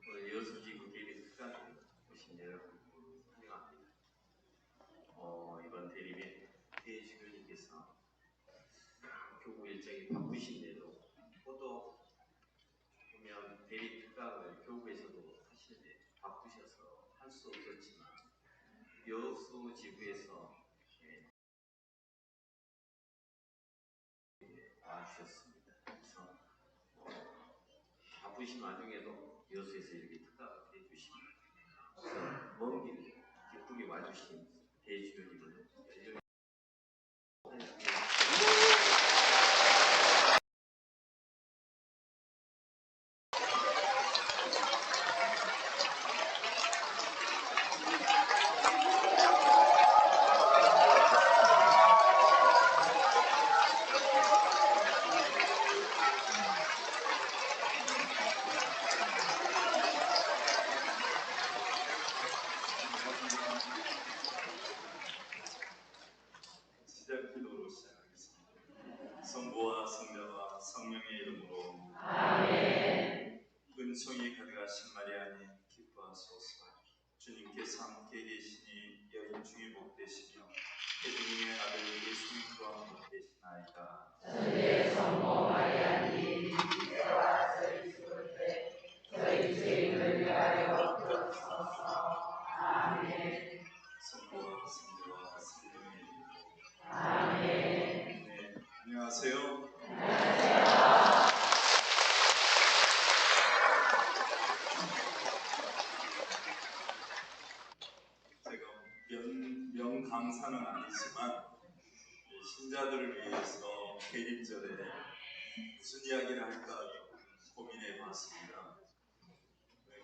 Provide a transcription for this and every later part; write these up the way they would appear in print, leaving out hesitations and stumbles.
오늘 여수지구 대립 특강에 오신 여러분 환영합니다. 이번 대립에 대주교님께서 교구 일정이 바쁘신데도 또 보면 대립 특강을 교구에서도 하시는데 바쁘셔서 할 수 없었지만 여수지구에서 와주셨습니다. 그래서 바쁘신 와중에도 여수에서 이렇게 특강을 해주시면 그래서 먼 길 기쁘게 와주신 대주교님을 열렬히 기도로 시작하겠습니다. 성부와 성자와 성령의 이름으로 아멘. 은총이 가득하신 마리아님 기뻐하소서. 주님께서 함께 계시니 여인 중에 복되시며 태중의 아들 예수님 또한 복되시나이다. 천주의 성모 마리아님 이제와 저희 죽을 때 저희 죄인을 위하여 부르소서. 아멘. 성부와 성자와 성령의 이름으로 아멘. 네, 안녕하세요. 제가 명강사는 아니지만 신자들을 위해서 대립절에 무슨 이야기를 할까 고민해 봤습니다.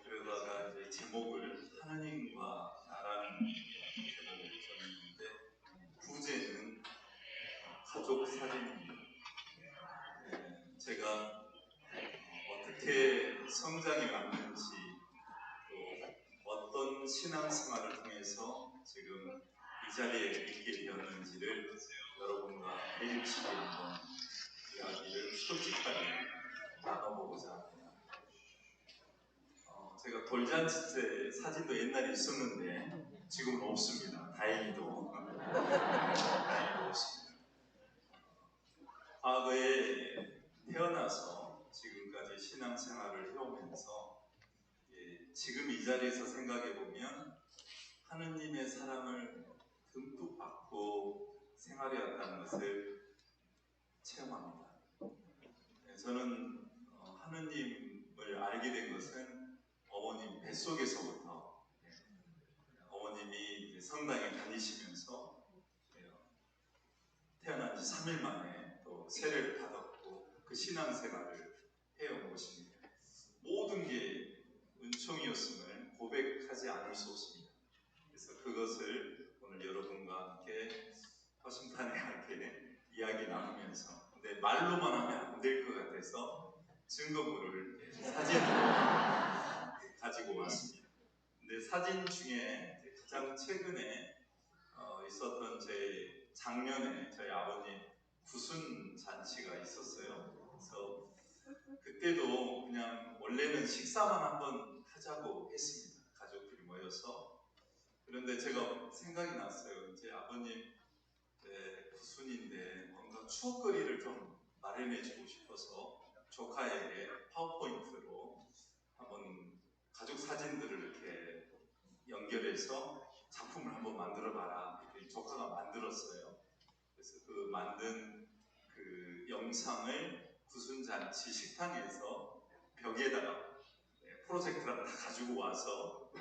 그러다가 이제 제목을 하나님과 나라는 제목을 정했는데 부제는 가족 사진입니다. 제가 어떻게 성장해 왔는지 또 어떤 신앙생활을 통해서 지금 이 자리에 있게 되었는지를 여러분과 대립식에 한번 이야기를 솔직하게 나눠보고자 합니다. 제가 돌잔치 때 사진도 옛날에 있었는데 지금은 없습니다. 다행히도 없습니다. 과거에 태어나서 지금까지 신앙생활을 해오면서 지금 이 자리에서 생각해 보면 하느님의 사랑을 듬뿍 받고 생활해 왔다는 것을 체험합니다. 저는 하느님을 알게 된 것은 어머님 뱃속에서부터 어머님이 성당에 다니시면서 태어난 지 3일 만에 또 세례를 받았고 그 신앙생활을 해온 것입니다. 모든 게 은총이었음을 고백하지 않을 수 없습니다. 그래서 그것을 오늘 여러분과 함께 허심탄회 함께 이야기 나누면서 근데 말로만 하면 안 될 것 같아서 증거물을 사진으로 가지고 왔습니다. 근데 사진 중에 가장 최근에 있었던 제 작년에 저희 아버님 구순 잔치가 있었어요. 그래서 그때도 그냥 원래는 식사만 한번 하자고 했습니다. 가족들이 모여서. 그런데 제가 생각이 났어요. 이제 아버님 구순인데 뭔가 추억거리를 좀 마련해주고 싶어서 조카에게 파워포인트로 한번 가족 사진들을 이렇게 연결해서 작품을 한번 만들어봐라. 이렇게 조카가 만들었어요. 그래서 그 만든 그 영상을 구순잔치 식당에서 벽에다가 프로젝터를 다 가지고 와서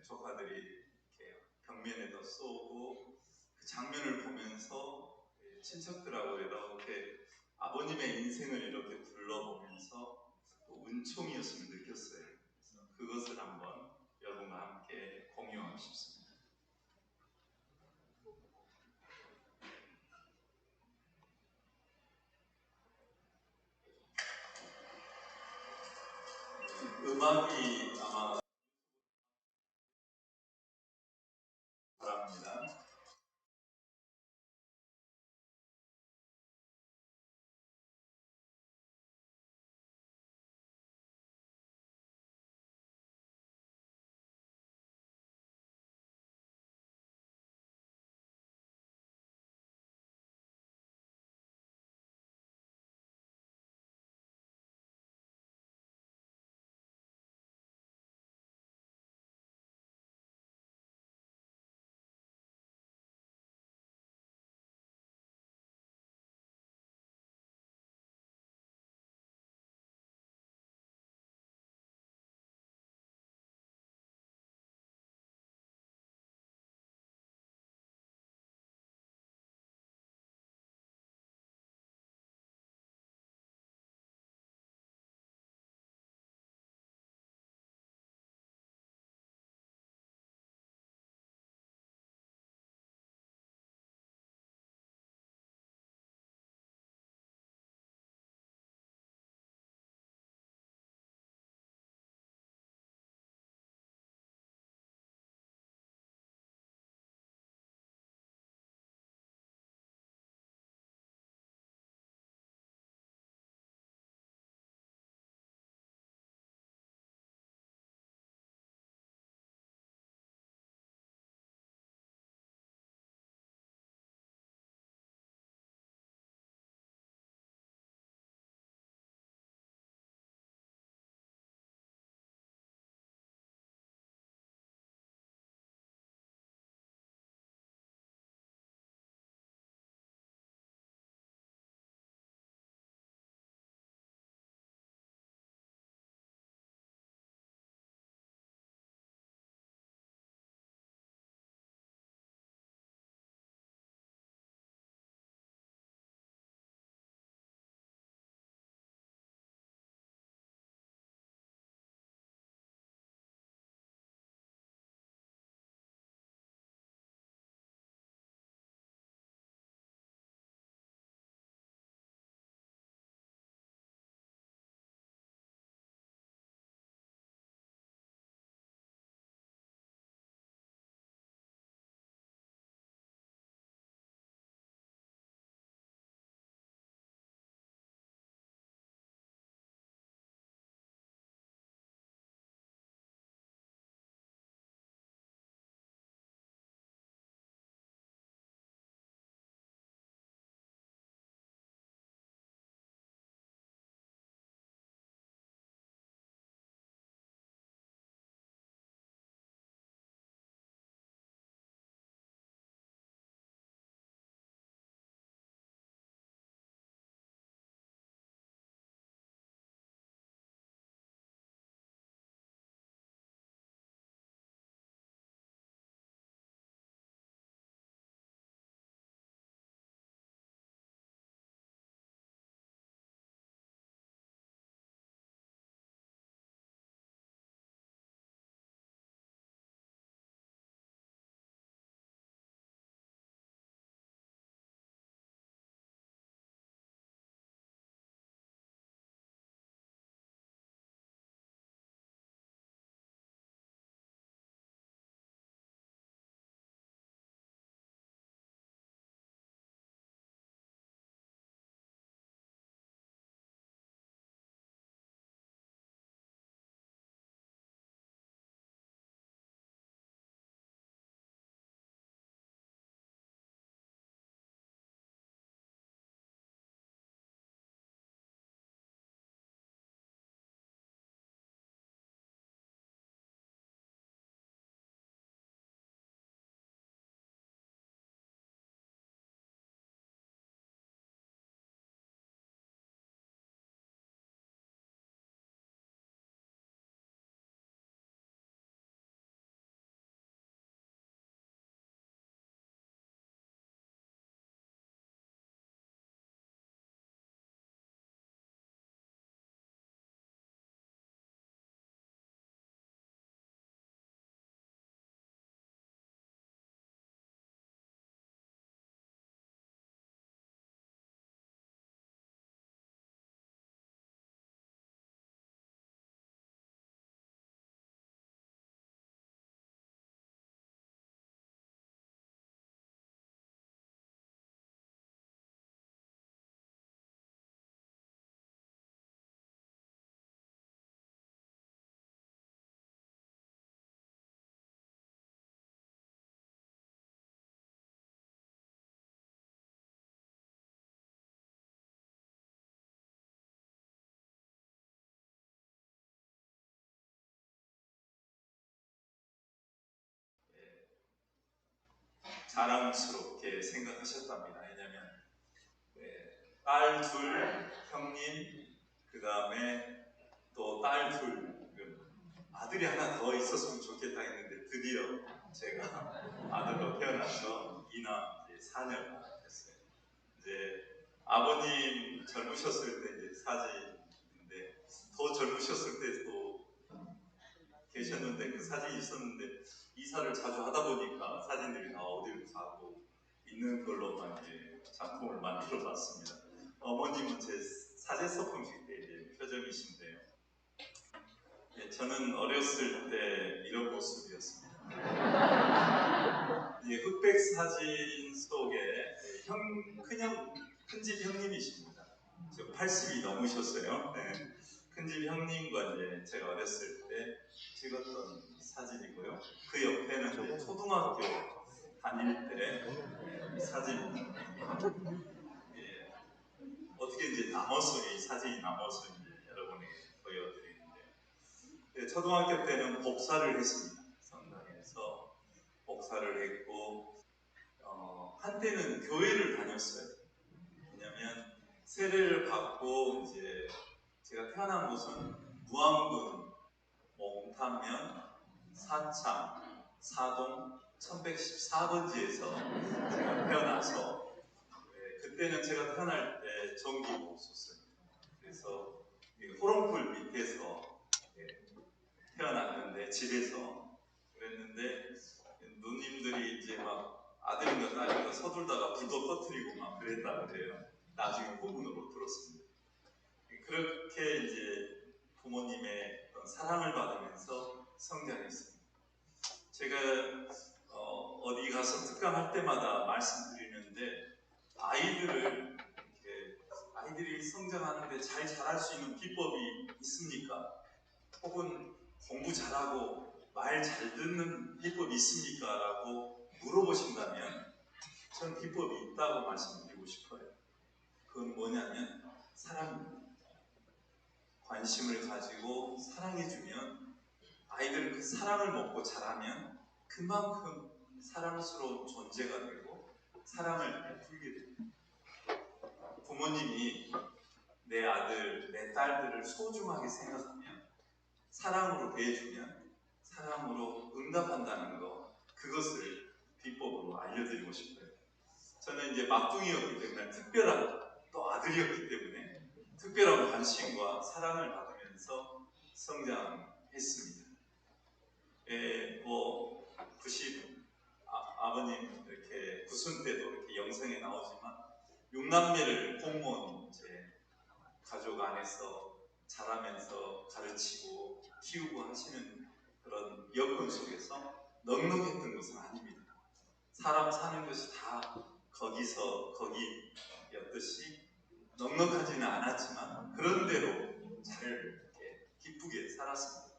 조카들이 이렇게 벽면에다 쏘고 그 장면을 보면서 친척들하고 이렇게 아버님의 인생을 이렇게 둘러보면서 또 은총이었음을 느꼈어요. 그래서 그것을 한번 여러분과 함께 공유하고 싶습니다. 음악이 아마 바랍니다. 자랑스럽게 생각하셨답니다. 왜냐하면 딸 둘, 형님, 그 다음에 또 딸 둘, 아들이 하나 더 있었으면 좋겠다 했는데 드디어 제가 아들로 태어나서 이남 4녀가 됐어요. 이제 아버님 젊으셨을 때 이제 사진인데 더 젊으셨을 때도 계셨는데 그 사진이 있었는데 이사를 자주 하다 보니까 사진들이 다 어디로 가고 있는 걸로만 이제 작품을 만들어 봤습니다. 어머님은 제 사제서품식 때 이제 표정이신데요. 저는 어렸을 때 이런 모습이었습니다. 흑백 사진 속에 큰집 형님이십니다. 지금 80이 넘으셨어요. 큰집 형님과 이제 제가 어렸을 때 찍었던 사진이고요. 그 옆에는 이제 초등학교 다닐 때 사진입니다. 어떻게 이제 남아서 이 사진이 남아서 이제 여러분에게 보여드리는데 초등학교 때는 복사를 했습니다. 성당에서 복사를 했고 한때는 교회를 다녔어요. 왜냐면 세례를 받고 이제 제가 태어난 곳은 무안군 몽탄면 사창 사동 1114번지에서 제가 태어나서 그때는 제가 태어날 때 전기가 없었어요. 그래서 호롱불 밑에서 태어났는데 집에서 그랬는데 누님들이 이제 막 아들인가 딸인가 서둘다가 불도 꺼뜨리고 막 그랬다 그래요. 나중에 후문으로 들었습니다. 그렇게 이제 부모님의 사랑을 받으면서 성장했습니다. 제가 어디 가서 특강할 때마다 말씀드리는데 아이들이 성장하는데 잘 자랄 수 있는 비법이 있습니까? 혹은 공부 잘하고 말 잘 듣는 비법이 있습니까? 라고 물어보신다면 전 비법이 있다고 말씀드리고 싶어요. 그건 뭐냐면 사랑입니다. 관심을 가지고 사랑해주면 아이들은 그 사랑을 먹고 자라면 그만큼 사랑스러운 존재가 되고 사랑을 베풀게 됩니다. 부모님이 내 아들, 내 딸들을 소중하게 생각하면 사랑으로 대해주면 사랑으로 응답한다는 거, 그것을 비법으로 알려드리고 싶어요. 저는 이제 막둥이였기 때문에 특별한 또 아들이었기 때문에 특별한 관심과 사랑을 받으면서 성장했습니다. 아버님 이렇게 구순 때도 이렇게 영상에 나오지만 6남매를 공무원 가족 안에서 자라면서 가르치고 키우고 하시는 그런 여건 속에서 넉넉했던 것은 아닙니다. 사람 사는 것이 다 거기서 거기였듯이 넉넉하지는 않았지만 그런 대로 잘 이렇게 기쁘게 살았습니다.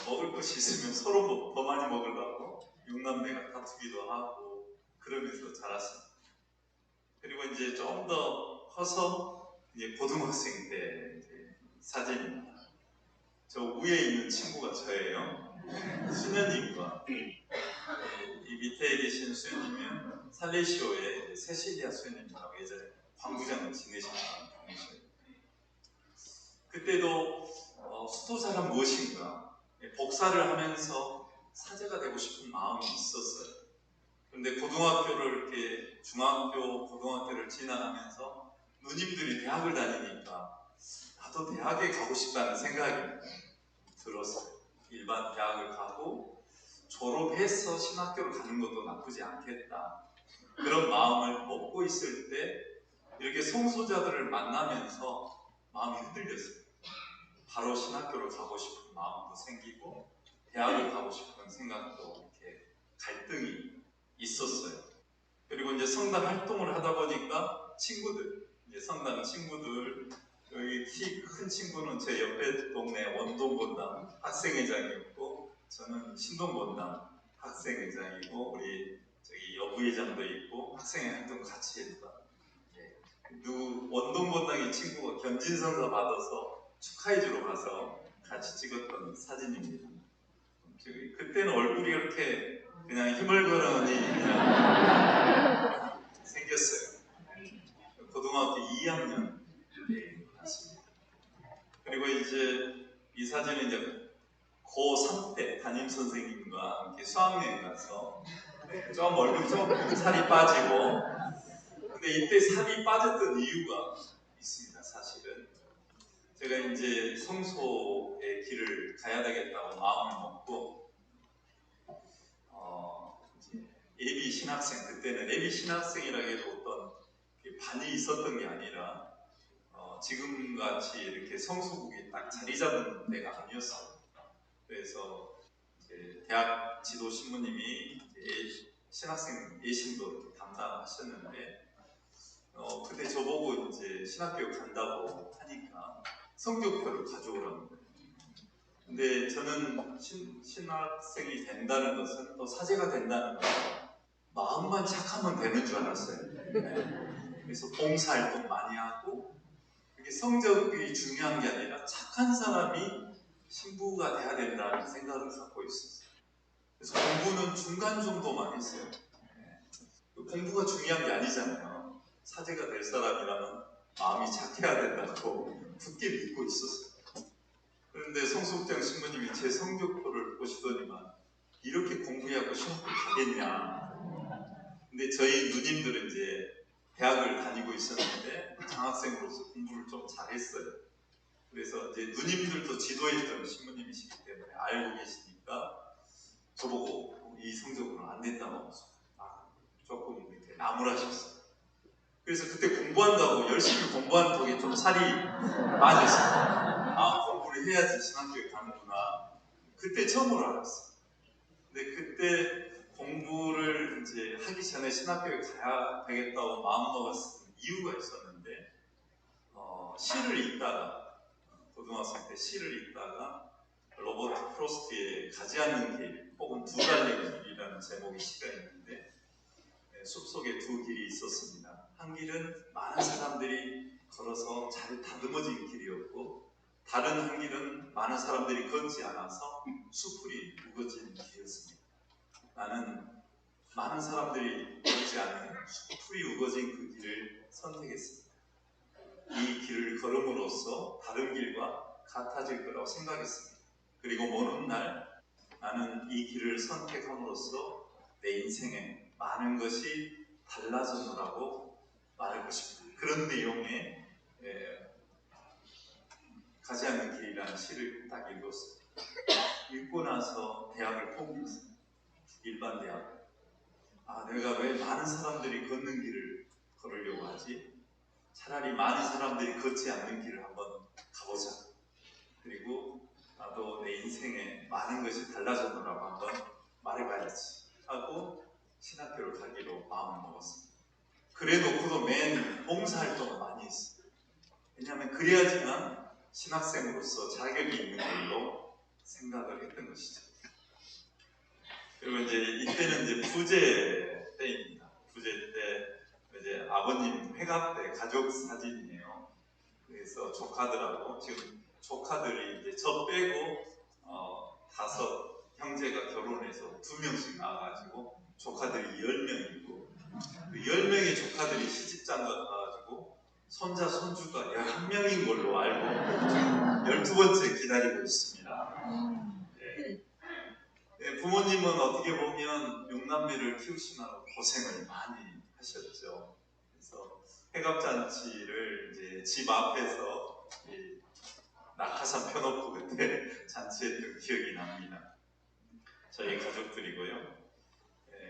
먹을 것이 있으면 서로 더 많이 먹으려고 6남매가 다투기도 하고 그러면서 자랐습니다. 그리고 이제 좀 더 커서 이제 고등학생 때 사진입니다. 저 위에 있는 친구가 저예요. 수녀님과 이 밑에 계신 수녀님은 살레시오의 세실리아 수녀님이라고 예전에 광부장을 지내신 분이셔요. 그때도 수도사란 무엇인가 복사를 하면서 사제가 되고 싶은 마음이 있었어요. 그런데 고등학교를 이렇게 중학교, 고등학교를 지나가면서 누님들이 대학을 다니니까 나도 대학에 가고 싶다는 생각이 들었어요. 일반 대학을 가고 졸업해서 신학교를 가는 것도 나쁘지 않겠다. 그런 마음을 먹고 있을 때 이렇게 성소자들을 만나면서 마음이 흔들렸어요. 바로 신학교를 가고 싶은 마음도 생기고 대학을 가고 싶은 생각도 이렇게 갈등이 있었어요. 그리고 이제 성당 활동을 하다 보니까 이제 성당 친구들, 여기 키 큰 친구는 제 옆에 동네 원동본당 학생회장이었고 저는 신동본당 학생회장이고 우리 저기 여부회장도 있고 학생회 활동 같이 했다. 원동본당의 친구가 견진선서 받아서 축하해주러 가서 같이 찍었던 사진입니다. 그때는 얼굴이 이렇게 그냥 희멀거러니 그냥 생겼어요. 고등학교 2학년 때였습니다. 그리고 이제 이 사진은 이제 고3 때 담임 선생님과 함께 수학여행 가서 좀 얼굴이 조금 살이 빠지고, 근데 이때 살이 빠졌던 이유가 있습니다. 사실은 제가 이제 성소의 길을 가야 되겠다고 마음을 먹고 이제 예비 신학생, 그때는 예비 신학생이라 해도 어떤 반이 있었던 게 아니라 지금같이 이렇게 성소국이 딱 자리 잡은 때가 아니었어요. 그래서 이제 대학 지도 신부님이 신학생 예신도 이렇게 담당하셨는데 그때 저보고 이제 신학교에 간다고 하니까 성적표를 가져오라는 거예요. 근데 저는 신학생이 된다는 것은, 또 사제가 된다는 것은 마음만 착하면 되는 줄 알았어요. 그래서 봉사활동 많이 하고, 그게 성적이 중요한 게 아니라 착한 사람이 신부가 돼야 된다는 생각을 갖고 있었어요. 그래서 공부는 중간 정도만 했어요. 공부가 중요한 게 아니잖아요. 사제가 될 사람이라면 마음이 착해야 된다고 굳게 믿고 있었어요. 그런데 성숙장 신부님이 제 성적표를 보시더니만 이렇게 공부하고 시험을 가겠냐. 근데 저희 누님들은 이제 대학을 다니고 있었는데 장학생으로서 공부를 좀 잘했어요. 그래서 이제 누님들도 지도했던 신부님이시기 때문에 알고 계시니까 저보고 이 성적으로는 안 된다고 조금 이렇게 나무라셨어요. 그래서 그때 공부한다고 열심히 공부한 덕에 좀 살이 빠졌어요. 공부를 해야지 신학교에 가는구나. 그때 처음으로 알았어요. 근데 그때 공부를 이제 하기 전에 신학교에 가야 되겠다고 마음먹었을 이유가 있었는데, 시를 읽다가, 고등학생 때 시를 읽다가 로버트 프로스트의 가지 않는 길 혹은 두 갈래 길이라는 제목의 시가 있는데, 숲속에 두 길이 있었습니다. 한 길은 많은 사람들이 걸어서 잘 다듬어진 길이었고, 다른 한 길은 많은 사람들이 걷지 않아서 수풀이 우거진 길이었습니다. 나는 많은 사람들이 걷지 않은 수풀이 우거진 그 길을 선택했습니다. 이 길을 걸음으로써 다른 길과 같아질 거라고 생각했습니다. 그리고 먼 훗날 나는 이 길을 선택함으로써 내 인생에 많은 것이 달라졌노라고 말할 것입니다. 그런 내용의 가지 않는 길이라는 시를 딱 읽었어요. 읽고 나서 대학을 포기했어요. 일반 대학. 내가 왜 많은 사람들이 걷는 길을 걸으려고 하지? 차라리 많은 사람들이 걷지 않는 길을 한번 가보자. 그리고 나도 내 인생에 많은 것이 달라졌노라고 한번 말해봐야지 하고 신학교를 가기로 마음을 먹었습니다. 그래 놓고도 맨 봉사활동을 많이 했어요. 왜냐하면 그래야지만 신학생으로서 자격이 있는 걸로 생각을 했던 것이죠. 그리고 이제 이때는 이제 부제 때입니다. 부제 때 이제 아버님 회갑 때 가족 사진이에요. 그래서 조카들하고, 지금 조카들이 이제 저 빼고 5 형제가 결혼해서 2명씩 나와가지고 조카들이 10명이고, 그 10명의 조카들이 시집장가 가가지고 손자 손주가 11명인 걸로 알고 지금 12번째 기다리고 있습니다. 부모님은 어떻게 보면 6남매를 키우시느라 고생을 많이 하셨죠. 그래서 회갑잔치를 이제 집 앞에서 낙하산 펴놓고 그때 잔치했던 기억이 납니다. 저희 가족들이고요.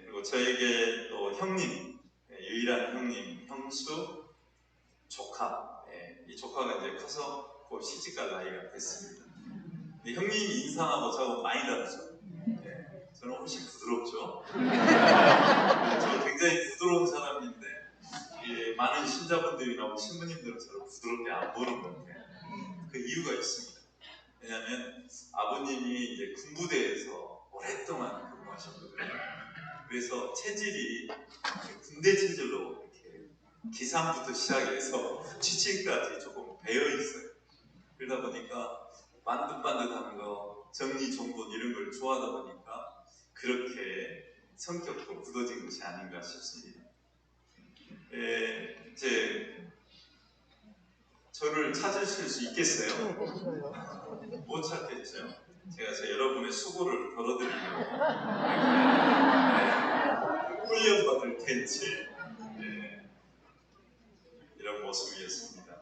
그리고 저에게 또 형님, 유일한 형님, 형수, 조카. 이 조카가 이제 커서 곧 시집갈 나이가 됐습니다. 형님 인상하고 저하고 많이 다르죠. 저는 훨씬 부드럽죠. 저는 굉장히 부드러운 사람인데 많은 신자분들이나 신부님들은 저를 부드럽게 안 보는 것 같아요. 그 이유가 있습니다. 왜냐하면 아버님이 이제 군부대에서 오랫동안 근무하셨거든요. 그래서 체질이 군대 체질로 이렇게 기상부터 시작해서 취침까지 조금 배어 있어요. 그러다 보니까 반듯반듯한 거, 정리정돈 이런 걸 좋아하다 보니까 그렇게 성격도 굳어진 것이 아닌가 싶습니다. 이제 저를 찾으실 수 있겠어요? 못 찾겠죠? 제가 여러분의 수고를 덜어드리려고 훈련받을 텐지 이런 모습이었습니다.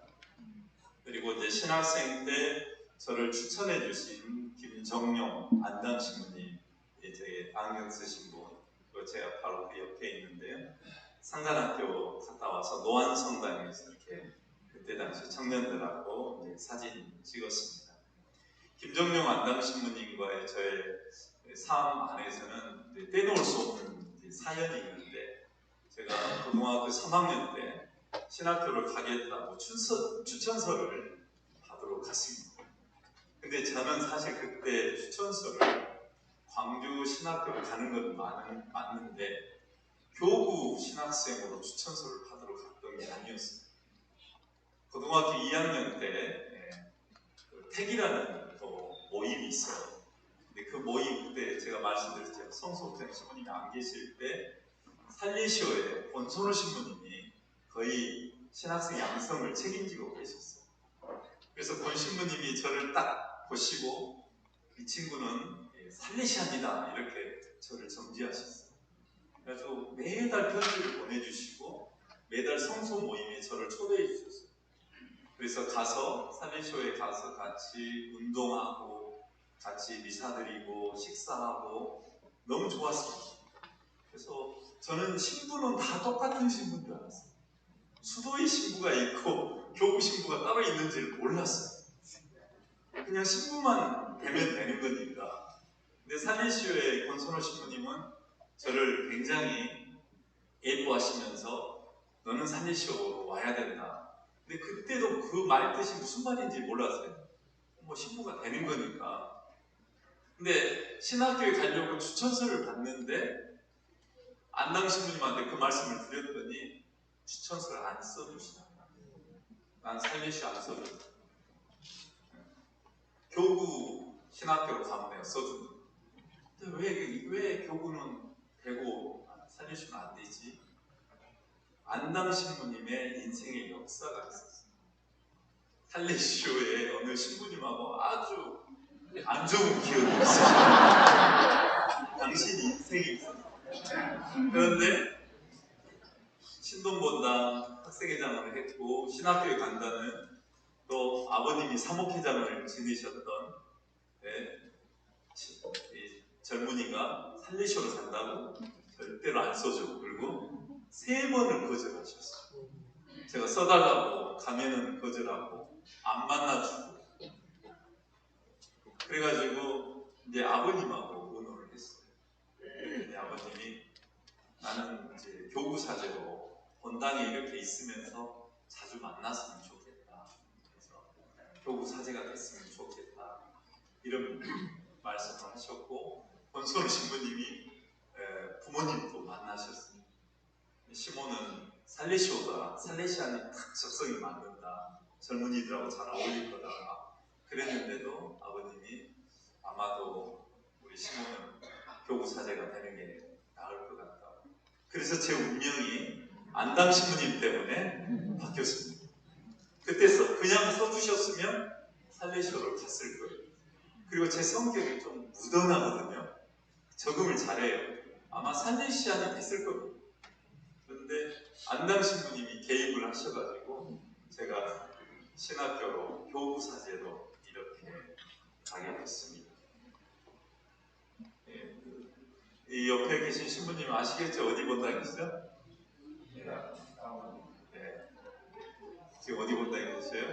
그리고 이제 신학생 때 저를 추천해 주신 김정용 안당 신부님, 제 안경 쓰신 분, 제가 바로 그 옆에 있는데요. 상관학교 갔다 와서 노안성당에서 이렇게 그때 당시 청년들하고 사진 찍었습니다. 김정용 안당 신부님과의 저의 삶 안에서는 떼놓을 수 없는 사연이 있는데, 제가 고등학교 3학년 때 신학교를 가겠다고 추천서를 받으러 갔습니다. 근데 저는 사실 그때 추천서를 광주 신학교를 가는 건 맞는데 교구 신학생으로 추천서를 받으러 갔던 게 아니었어요. 고등학교 2학년 때 택이라는 모임이 있어요. 근데 그 모임 때 제가 말씀드렸죠. 성소옥장 신부님이 안 계실 때 살리시오의 권선호 신부님이 거의 신학생 양성을 책임지고 계셨어요. 그래서 권 신부님이 저를 딱 보시고 이 친구는 살리시아니다 이렇게 저를 정지하셨어요. 그래서 매달 편지를 보내주시고 매달 성소 모임에 저를 초대해 주셨어요. 그래서 가서 살리시오에 가서 같이 운동하고 같이 미사 드리고 식사하고 너무 좋았습니다. 그래서 저는 신부는 다 똑같은 신부인 줄 알았어요. 수도의 신부가 있고 교구 신부가 따로 있는지를 몰랐어요. 그냥 신부만 되면 되는 거니까. 근데 살리시오의 권선호 신부님은 저를 굉장히 예뻐하시면서 너는 살리시오로 와야 된다. 근데 그때도 그 말 뜻이 무슨 말인지 몰랐어요. 뭐 신부가 되는 거니까. 근데 신학교에 가려고 추천서를 받는데 안당 신부님한테 그 말씀을 드렸더니 추천서를 안 써주시나. 난 살리시오 안 써준다. 교구 신학교로 가면 내가 써준다. 근데 왜 교구는 되고 살리시면 안 되지? 안당 신부님의 인생의 역사가 있었어요. 살리시오의 어느 신부님하고 아주 안 좋은 기억이 있으시죠. 당신 인생이 있었어요. 그런데 신동본당 학생회장을 했고 신학교에 간다는 또 아버님이 사목회장을 지내셨던 이 젊은이가 살리시오로 간다고 절대로 안 써주고 그리고 3번을 거절하셨어요. 제가 써달라고 가면은 거절하고 안 만나주고 그래가지고 이제 아버님하고 의논을 했어요. 근데 아버님이 나는 이제 교구 사제로 본당에 이렇게 있으면서 자주 만났으면 좋겠다. 그래서 교구 사제가 됐으면 좋겠다. 이런 말씀을 하셨고 권선우 신부님이 부모님도 만나셨어요. 시모는 살리시오가 살레시아는 딱 적성이 맞는다. 젊은이들하고 잘 어울릴 거다. 그랬는데도 아버님이 아마도 우리 시모는 교구 사제가 되는 게 나을 것 같다. 그래서 제 운명이 안당 신부님 때문에 바뀌었습니다. 그때 그냥 써주셨으면 살레시오를 갔을 거예요. 그리고 제 성격이 좀 무던하거든요. 적응을 잘해요. 아마 살레시안이 됐을 겁니다. 그런데 안당 신부님이 개입을 하셔가지고 제가 신학교로 교구 사제로 이렇게 가게 됐습니다. 이 옆에 계신 신부님 아시겠죠? 어디 본당이시죠? 지금 어디 본당에 계세요?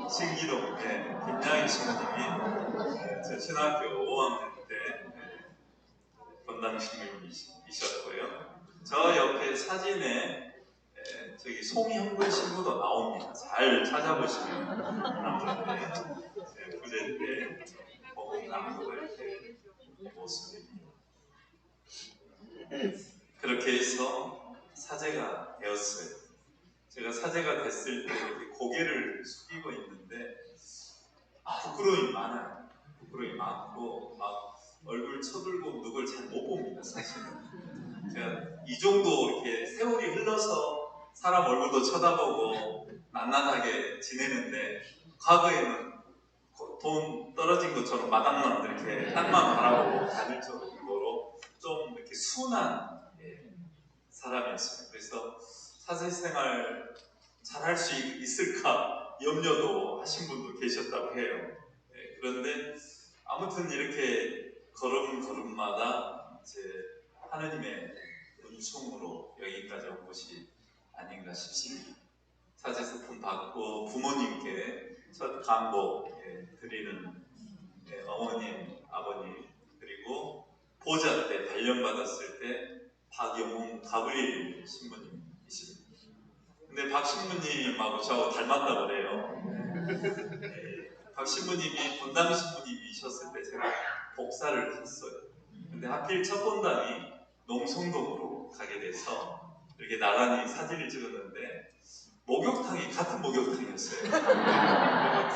신기동, 김양희 신부님이 저 신학교 5학년 때 본당 신부님이셨고요. 저 옆에 사진에 저기 송형근 신부도 나옵니다. 잘 찾아보시면 부제 때 보고 나무가 이렇게 모습입니다. 그렇게 해서 사제가 되었어요. 제가 사제가 됐을 때 이렇게 고개를 숙이고 있는데 부끄러움이 많아요. 부끄러움이 많고 막 얼굴 쳐들고 누굴 잘 못 봅니다, 사실은. 제가 이 정도 이렇게 세월이 흘러서 사람 얼굴도 쳐다보고 낱낱하게 지내는데, 과거에는 돈 떨어진 것처럼 마당만 이렇게 땅만 바라보고 다닐 정도로 좀 이렇게 순한 사람이었어요. 그래서 사제생활 잘 할 수 있을까 염려도 하신 분도 계셨다고 해요. 그런데 아무튼 이렇게 걸음마다 이제 하느님의 은총으로 여기까지 온 것이 아닌가 싶습니다. 사제수품 받고 부모님께 첫 간복 드리는 어머님, 아버님, 그리고 보좌 때 단련받았을 때 박영웅 가브리엘 신부님이십니다. 근데 박 신부님하고 저하고 닮았다고 그래요. 박 신부님이 본당 신부님이셨을 때 제가 복사를 했어요. 근데 하필 첫 본당이 농성동으로 가게 돼서 이렇게 나란히 사진을 찍었는데 목욕탕이 같은 목욕탕이었어요.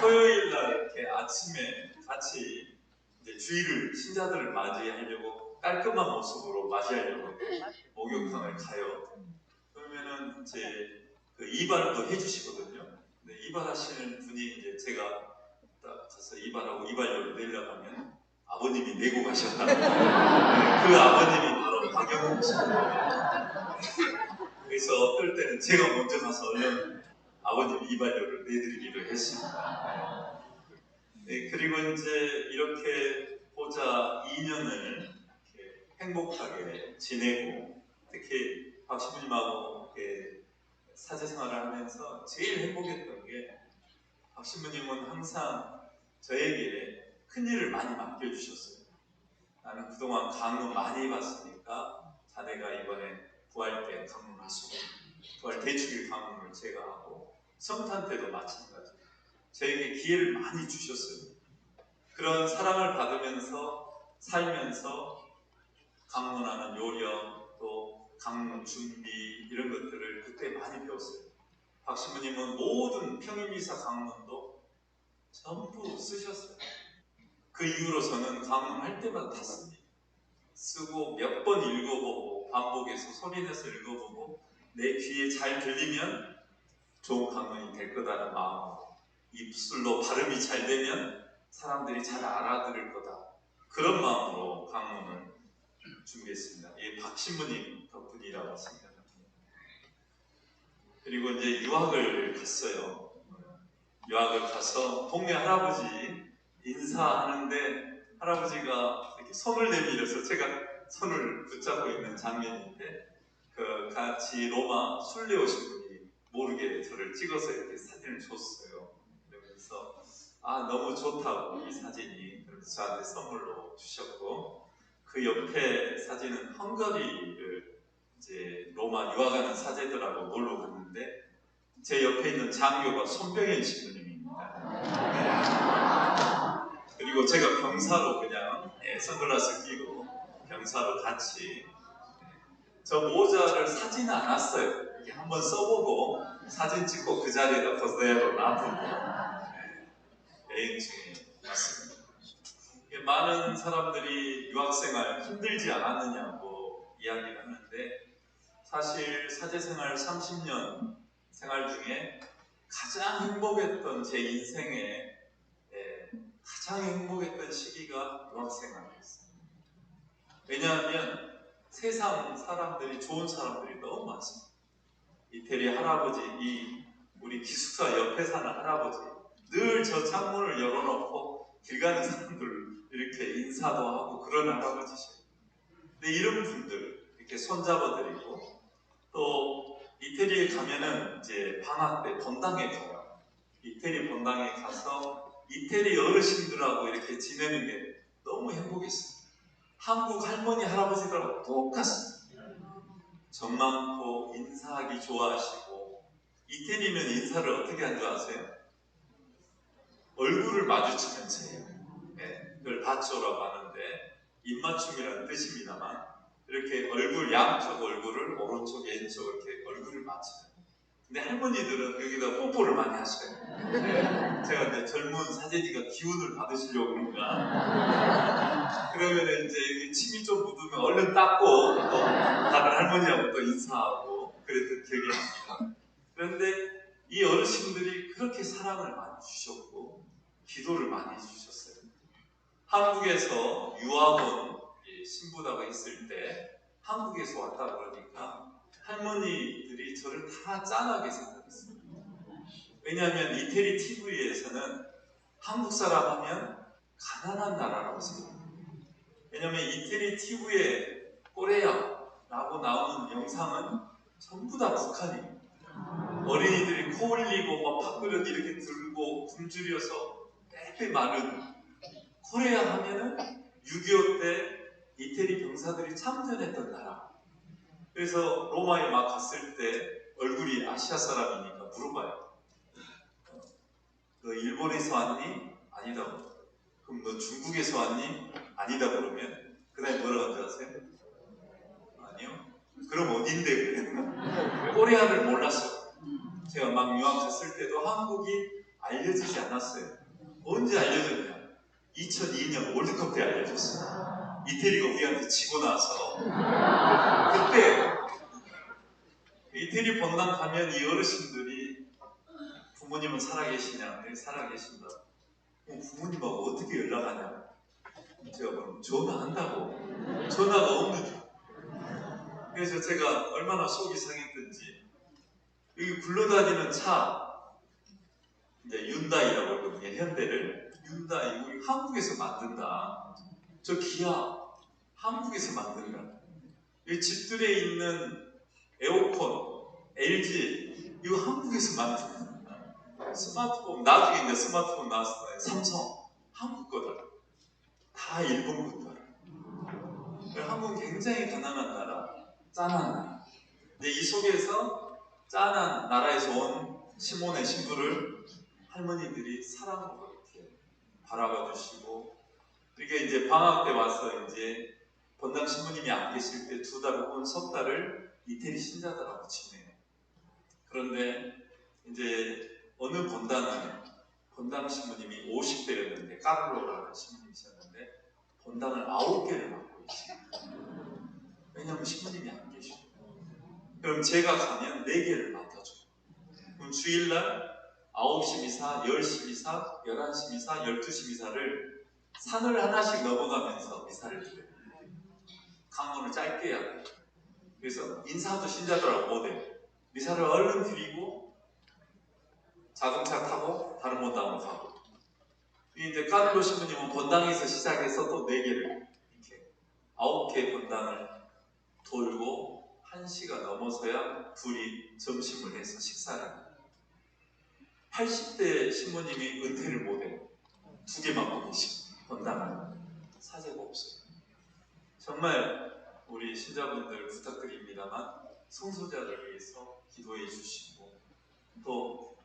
토요일 날 이렇게 아침에 같이 이제 주일을 신자들을 맞이하려고 깔끔한 모습으로 맞이하려고 목욕탕을 가요. 그러면은 이제 그 이발도 해주시거든요. 근데 이발하시는 분이 이제 제가 딱 가서 이발하고 이발료를 내려고 하면 아버님이 내고 가셨다고. 그 아버님이 바로 박영웅 씨입니다. 그래서 어떨 때는 제가 먼저 가서 얼른 아버님 이발료를 내드리기로 했습니다. 그리고 이제 이렇게 보자 2년을 이렇게 행복하게 지내고, 특히 박 신부님하고 이렇게 사제생활을 하면서 제일 행복했던 게, 박 신부님은 항상 저에게 큰일을 많이 맡겨주셨어요. 나는 그동안 강론 많이 봤으니까 자네가 이번에 부활 때 강론하시고, 부활 대축일 강론을 제가 하고, 성탄 때도 마찬가지. 저에게 기회를 많이 주셨어요. 그런 사랑을 받으면서 살면서 강론하는 요령, 또 강론 준비 이런 것들을 그때 많이 배웠어요. 박 신부님은 모든 평임미사 강론도 전부 쓰셨어요. 그 이후로 저는 강론할 때마다 다 씁니다. 쓰고 몇 번 읽어보고 반복해서 소리내서 읽어보고 내 귀에 잘 들리면 좋은 강론이 될 거다라는 마음으로, 입술로 발음이 잘 되면 사람들이 잘 알아들을 거다, 그런 마음으로 강론을 준비했습니다. 이 박 신부님 덕분이라고 생각합니다. 그리고 이제 유학을 갔어요. 유학을 가서 동네 할아버지 인사하는데 할아버지가 이렇게 손을 내밀어서 제가 손을 붙잡고 있는 장면인데, 그 같이 로마 순례 오신 분이 모르게 저를 찍어서 이렇게 사진을 줬어요. 그러면서 너무 좋다고 이 사진이, 그래서 저한테 선물로 주셨고, 그 옆에 사진은 헝가리를 이제 로마 유학하는 사제들하고 놀러 갔는데, 제 옆에 있는 장교가 손병현 신부님입니다. 그리고 제가 병사로 그냥 선글라스 끼고 병사로 같이, 저 모자를 사지는 않았어요. 이렇게 한번 써보고 사진 찍고 그 자리에다 그대로 놔두고 여행 중에 왔습니다. 많은 사람들이 유학생활 힘들지 않았느냐고 이야기를 하는데, 사실 사제생활 30년 생활 중에 가장 행복했던, 제 인생에 가장 행복했던 시기가 유학생활이었어요. 왜냐하면 세상 사람들이, 좋은 사람들이 너무 많습니다. 이태리 할아버지, 우리 기숙사 옆에 사는 할아버지, 늘 저 창문을 열어놓고 길 가는 사람들 이렇게 인사도 하고 그런 할아버지시죠. 근데 이런 분들 이렇게 손잡아드리고, 또 이태리에 가면은 이제 방학 때 본당에 가요. 이태리 본당에 가서 이태리 어르신들하고 이렇게 지내는 게 너무 행복했어요. 한국 할머니 할아버지들하고 똑같습니다. 정 많고 인사하기 좋아하시고, 이태리면 인사를 어떻게 하는 줄 아세요? 얼굴을 마주치면서 해요. 그걸 바초라고 하는데 입맞춤이라는 뜻입니다만, 이렇게 얼굴, 양쪽 얼굴을 오른쪽 왼쪽 이렇게 얼굴을 맞춰요. 근데 할머니들은 여기다 뽀뽀를 많이 하셔요. 제가 이제 젊은 사제지가 기운을 받으시려고 그런가. 그러면 이제 여기 침이 좀 묻으면 얼른 닦고 또 다른 할머니하고 또 인사하고 그랬던 기억이 납니다. 그런데 이 어르신들이 그렇게 사랑을 많이 주셨고 기도를 많이 해주셨어요. 한국에서 유학원 신부다가 있을 때 한국에서 왔다 그러니까 할머니들이 저를 다 짠하게 생각했어요. 왜냐하면 이태리 TV에서는 한국 사람 하면 가난한 나라라고 생각해요. 왜냐하면 이태리 TV에 꼬레아라고 나오는 영상은 전부 다 북한이에요. 어린이들이 코 흘리고 막 밥그릇 이렇게 들고 굶주려서 빽빽 마른 코레아 하면은 6.25 때 이태리 병사들이 참전했던 나라. 그래서 로마에 막 갔을 때 얼굴이 아시아 사람이니까 물어봐요. 너 일본에서 왔니? 아니다고. 그럼 너 중국에서 왔니? 아니다 그러면 그 다음에 뭐라고 하는지 아세요? 아니요. 그럼 어딘데 그래? 코레아를 몰랐어요. 제가 막 유학 갔을 때도 한국이 알려지지 않았어요. 언제 알려졌냐? 2002년 월드컵 때 알려졌어요. 이태리가 우리한테 지고 나서 그때 이태리 본당 가면 이 어르신들이 부모님은 살아계시냐? 네, 살아계신다. 부모님하고 어떻게 연락하냐? 제가 그럼 전화한다고. 전화가 없는 줄. 그래서 제가 얼마나 속이 상했던지 여기 굴러다니는 차 이제 윤다이라고 하거든요. 현대를 윤다이 우리 한국에서 만든다. 저 기아 한국에서 만든다. 이 집들에 있는 에어컨 LG 이거 한국에서 만든다. 스마트폰 나중에 이제 스마트폰 나왔어요. 삼성 한국 거다. 다 일본 거다. 한국은 굉장히 가난한 나라, 짠한 나라. 근데 이 속에서 짠한 나라에서 온 시몬의 신부를 할머니들이 사랑으로 이렇게 바라봐 주시고, 그러니까 이제 방학 때 와서 이제 본당 신부님이 안 계실 때 2달 혹은 석 달을 이태리 신자들하고 지내요. 그런데 이제 어느 본당은 본당 신부님이 50대였는데 까를로라는 신부님이셨는데 본당을 9개를 맡고 있어요. 왜냐하면 신부님이 안 계시고. 그럼 제가 가면 4개를 맡아줘요. 그럼 주일날 9시 미사, 10시 미사, 11시 미사, 12시 미사를 산을 하나씩 넘어가면서 미사를 드려요. 강론을 짧게 해야 돼요. 그래서 인사도 신자들하고 못해요. 미사를 얼른 드리고 자동차 타고 다른 본당으로 가고. 이제 까를로 신부님은 본당에서 시작해서 또 4개를 이렇게 9개 본당을 돌고 1시가 넘어서야 둘이 점심을 해서 식사를 해요. 80대 신부님이 은퇴를 못해요. 2개만 보고 계시고 본당은 사제가 없어요. 정말 우리 신자분들 부탁드립니다만 성소자를 위해서 기도해 주시고 또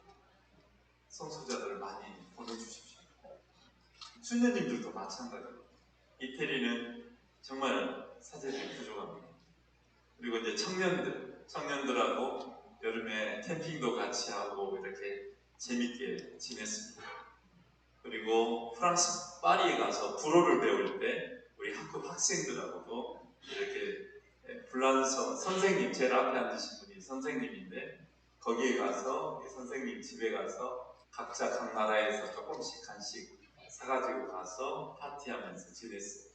성소자들을 많이 보내주십시오. 수녀님들도 마찬가지예요. 이태리는 정말 사제들이 부족합니다. 그리고 이제 청년들하고 여름에 캠핑도 같이 하고 이렇게 재밌게 지냈습니다. 그리고 프랑스 파리에 가서 불어를 배울 때 우리 학급 학생들하고도 이렇게 불란서 선생님, 제일 앞에 앉으신 분이 선생님인데 거기에 가서 선생님 집에 가서 각자 각 나라에서 조금씩 간식 사가지고 가서 파티하면서 지냈어요.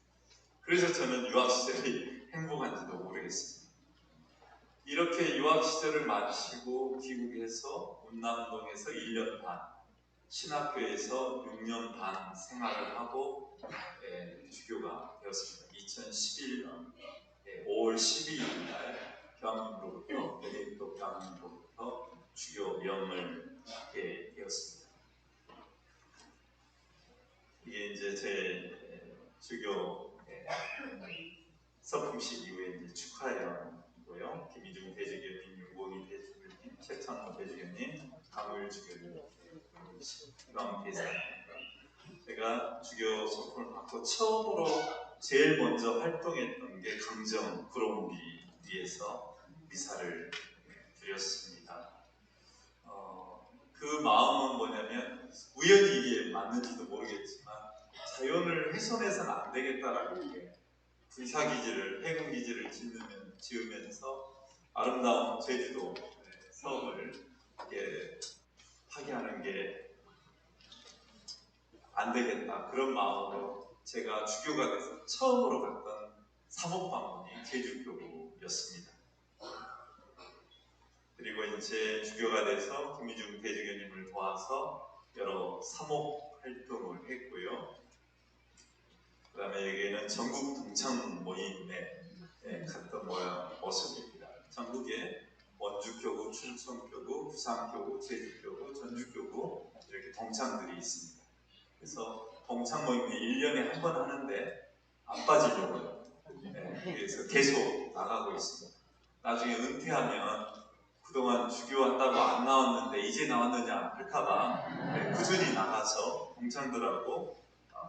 그래서 저는 유학 시절이 행복한지도 모르겠습니다. 이렇게 유학 시절을 마치고 귀국해서 운남동에서 1년 반, 신학교에서 6년 반 생활을 하고 주교가 되었습니다. 2011년 5월 12일 날 교황님으로부터 베네딕토 교황님으로부터 주교명을 받게 되었습니다. 이게 이제 제 주교 서품식 이후에 이제 축하회이고요. 김희중 대주교님, 윤봉희 대주교님, 최창호 대주교님, 강우일 주교님, 이광 대사님. 제가 주교 서품을 받고 처음으로 제일 먼저 활동했던 게 강정 구롱비에서 미사를 드렸습니다. 그 마음은 뭐냐면 우연히 이게 맞는지도 모르겠지만 자연을 훼손해서는 안 되겠다라는 게 군사기지를 해군기지를 지으면서 아름다운 제주도 섬을 이렇게 파괴하는 게 안 되겠다 그런 마음으로 제가 주교가 돼서 처음으로 갔던 사목 방문이 제주교구였습니다. 그리고 이제 주교가 돼서 김미중 대주교님을 도와서 여러 사목 활동을 했고요. 그 다음에 여기에는 전국 동창 모임에 갔던 모습입니다. 전국에 원주교구, 춘천교구, 부산교구, 제주교구, 전주교구 이렇게 동창들이 있습니다. 그래서 동창 모임이 1년에 한 번 하는데 안 빠지려고요. 그래서 계속 나가고 있습니다. 나중에 은퇴하면 그동안 주교한다고 안 나왔는데 이제 나왔느냐 할까봐 꾸준히 나가서 동창들하고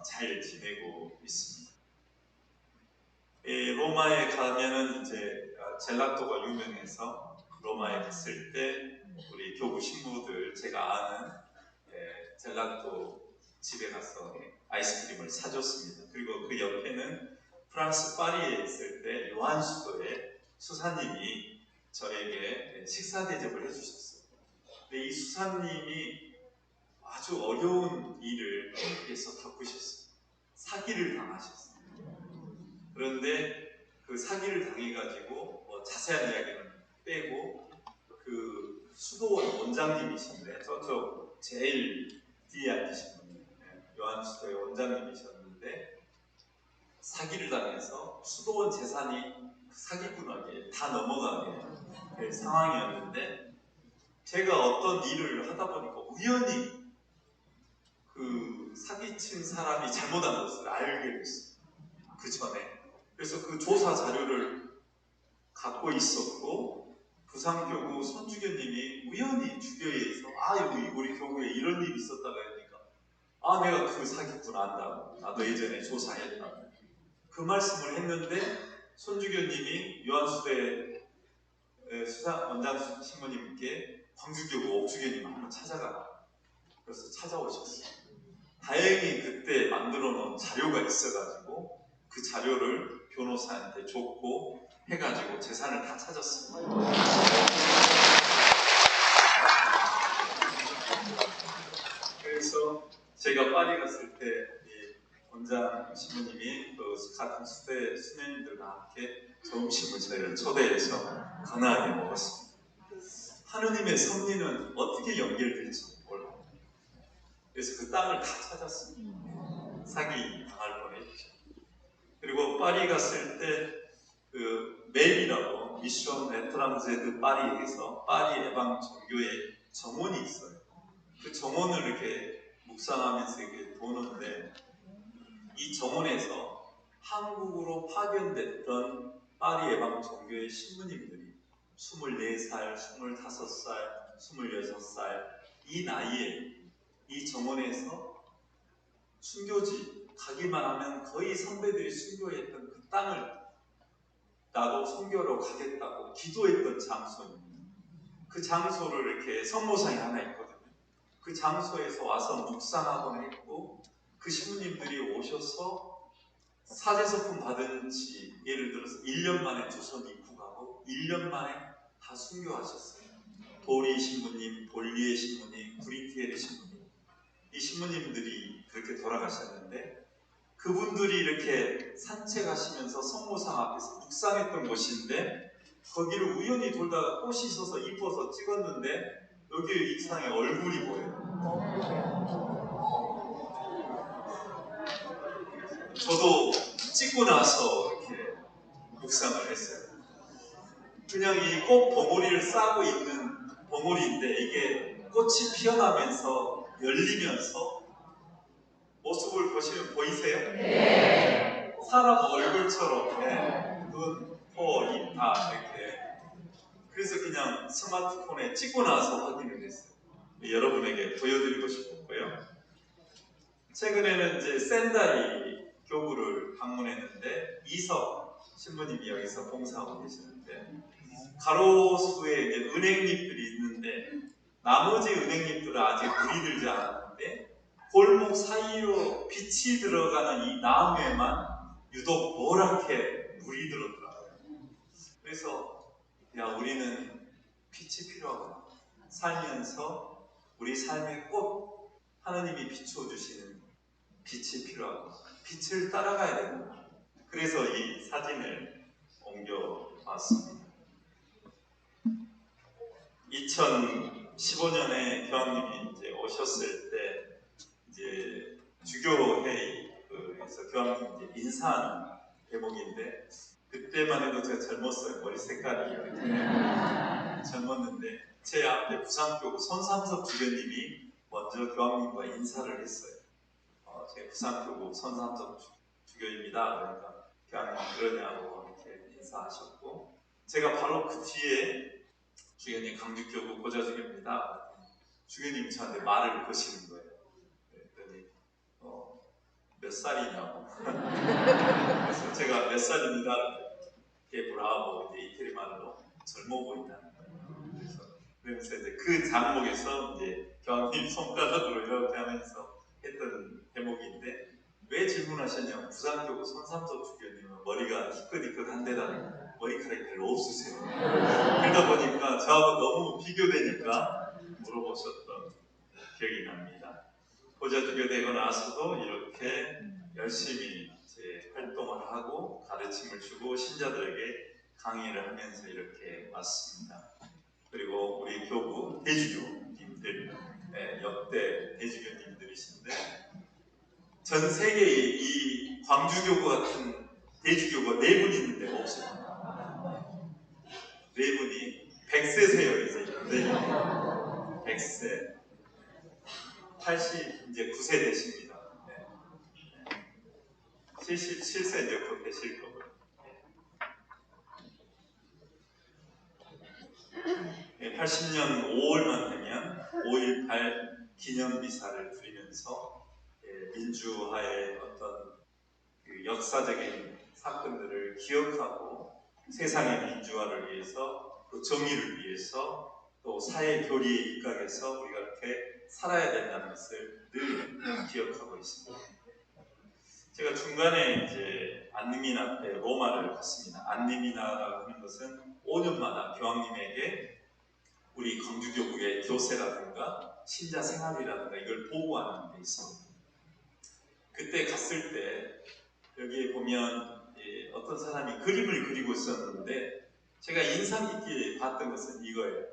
잘 지내고 있습니다. 로마에 가면은 이제 젤라또가 유명해서 로마에 갔을 때 우리 교구 신부들 제가 아는 젤라또 집에 가서 아이스크림을 사줬습니다. 그리고 그 옆에는 프랑스 파리에 있을 때 요한 수도의 수사님이 저에게 식사 대접을 해주셨어요. 근데 이 수사님이 아주 어려운 일을 한국에서 겪으셨어요. 사기를 당하셨어요. 그런데 그 사기를 당해가지고 자세한 이야기는 빼고 그 수도원 원장님이신데 저쪽 제일 뒤에 앉으신 분이 요한 수도의 원장님이셨는데 사기를 당해서 수도원 재산이 사기꾼에게 다 넘어가게 될 상황이었는데 제가 어떤 일을 하다 보니까 우연히 그 사기친 사람이 잘못한 것을 알게 됐어요. 그 전에. 그래서 그 조사 자료를 갖고 있었고 부산교구 손주교님이 우연히 주교회에서 여기 우리 교구에 이런 일이 있었다고 하니까 내가 그 사기꾼 안다고 나도 예전에 조사했다고 그 말씀을 했는데 손주교님이 요한수대 수사 원장 신부님께 광주교구 옥주교님 한번 찾아가라. 그래서 찾아오셨어요. 다행히 그때 만들어 놓은 자료가 있어가지고 그 자료를 변호사한테 줬고 해가지고 재산을 다 찾았습니다. 그래서 제가 파리 갔을 때 원장 신부님이 그 같은 수대 수녀님들과 함께 점심을 저희를 초대해서 가난하게 먹었습니다. 하느님의 섭리는 어떻게 연결될지 몰라요. 그래서 그 땅을 다 찾았습니다. 사기 당할 뻔했죠. 그리고 파리 갔을 때 그 맵이라고 미션 에트랑제 파리에서 파리 에방 종교의 정원이 있어요. 그 정원을 이렇게 묵상하면서 이렇게 도는데 이 정원에서 한국으로 파견됐던 파리 에방 종교의 신부님들이 24살, 25살, 26살 이 나이에 이 정원에서 순교지 가기만 하면 거의 선배들이 순교했던 그 땅을 나도 선교로 가겠다고 기도했던 장소입니다. 그 장소를 이렇게 성모상이 하나 있거든요. 그 장소에서 와서 묵상하곤 했고 그 신부님들이 오셔서 사제서품 받은 지 예를 들어서 1년 만에 조선 입국하고 1년 만에 다 순교하셨어요. 도리 신부님, 볼리에 신부님, 브리티에르 신부님 이 신부님들이 그렇게 돌아가셨는데 그분들이 이렇게 산책하시면서 성모상 앞에서 묵상했던 곳인데 거기를 우연히 돌다가 꽃이 있어서 이뻐서 찍었는데 여기 이상에 얼굴이 보여요. 저도 찍고 나서 이렇게 묵상을 했어요. 그냥 이 꽃 봉오리를 싸고 있는 봉오리인데 이게 꽃이 피어나면서 열리면서 모습을 보시면 보이세요? 네. 사람 얼굴처럼 눈, 코, 입 다 이렇게. 그래서 그냥 스마트폰에 찍고 나서 확인을 했어요. 여러분에게 보여드리고 싶었고요. 최근에는 이제 센다리 교구를 방문했는데 이석 신부님이 여기서 봉사하고 계시는데 가로수에 이제 은행잎들이 있는데 나머지 은행잎들은 아직 물이 들지 않았는데 골목 사이로 빛이 들어가는 이 나무에만 유독 노랗게 물이 들었더라고요. 그래서 야, 우리는 빛이 필요하구나. 살면서 우리 삶의 꽃, 하나님이 비춰주시는 빛이 필요하구나. 빛을 따라가야 되구나. 그래서 이 사진을 옮겨왔습니다. 2015년에 교황님이 이제 오셨을 때 이제 주교회의에서 교황님 이제 인사하는 대목인데, 그때만 해도 제가 젊었어요. 머리 색깔이 이렇게 젊었는데 제 앞에 부산교구 손삼섭 주교님이 먼저 교황님과 인사를 했어요. 제 부산교구 손삼섭 주교입니다. 그러니까 교황님 그러냐고 이렇게 인사하셨고, 제가 바로 그 뒤에 주교님 강주교구 고자주교입니다. 주교님이 저한테 말을 거시는 거예요. 그랬더니 몇 살이냐고. 그래서 제가 몇 살입니다. 이렇게 브라보 이제 이태리 말로 젊어 보인다는 거예요. 그래서 이제 그 장목에서 이제 교황님 손가락으로 이렇게 하면서 했던 대목인데, 왜 질문하셨냐면 부산교구 손삼섭 주교님은 머리가 희끗희끗한데다 머리카락이 별로 없으세요. 그러다 보니까 저하고 너무 비교되니까 물어보셨던 기억이 납니다. 고자주교 되고 나서도 이렇게 열심히 이제 활동을 하고 가르침을 주고 신자들에게 강의를 하면서 이렇게 왔습니다. 그리고 우리 교구 대주교님들, 역대 대주교님들이신데, 전 세계에 이 광주교구 같은 대주교가 4분 있는데 없습니다. 4분이 100세세요 이제. 100세. 89세 되십니다. 77세 이제 곧 되실 거고요. 80년 5월만 되면 5.18 기념미사를 드리면서 민주화의 어떤 그 역사적인 사건들을 기억하고 세상의 민주화를 위해서, 또 정의를 위해서, 또 사회 교리에 입각해서 우리가 이렇게 살아야 된다는 것을 늘 기억하고 있습니다. 제가 중간에 이제 안리미나 앞에 로마를 갔습니다. 안리미나라고 하는 것은 5년마다 교황님에게 우리 광주교구의 교세라든가 신자 생활이라든가 이걸 보고하는 데 있습니다. 그때 갔을 때 여기에 보면 어떤 사람이 그림을 그리고 있었는데, 제가 인상 깊게 봤던 것은 이거예요.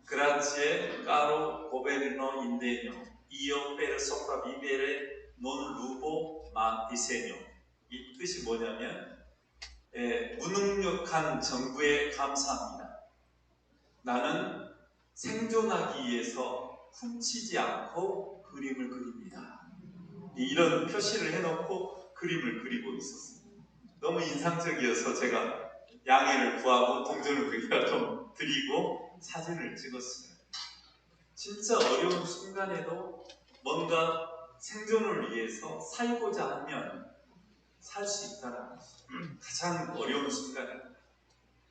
Grazie caro governo indegno, io per sopravvivere non rubo ma disegno. 이 뜻이 뭐냐면, 무능력한 정부에 감사합니다. 나는 생존하기 위해서 훔치지 않고 그림을 그립니다. 이런 표시를 해놓고 그림을 그리고 있었어요. 너무 인상적이어서 제가 양해를 구하고 동전을 거기다 좀 드리고 사진을 찍었어요. 진짜 어려운 순간에도 뭔가 생존을 위해서 살고자 하면 살 수 있다는 것이죠. 가장 어려운 순간에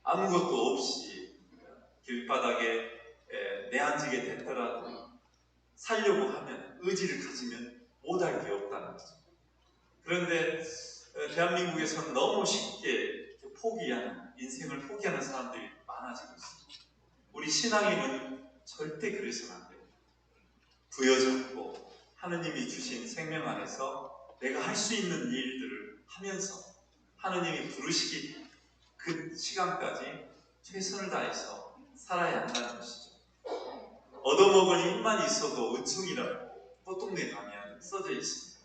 아무것도 없이 길바닥에 내앉게 됐더라도 살려고 하면, 의지를 가지면 못할 게 없다는 거죠. 그런데 대한민국에서는 너무 쉽게 포기하는, 인생을 포기하는 사람들이 많아지고 있습니다. 우리 신앙인은 절대 그래서는 안 돼요. 부여잡고 하느님이 주신 생명 안에서 내가 할 수 있는 일들을 하면서 하느님이 부르시기 그 시간까지 최선을 다해서 살아야 한다는 것이죠. 얻어먹을 힘만 있어도 은총이라고 꽃동네 강의에 써져 있습니다.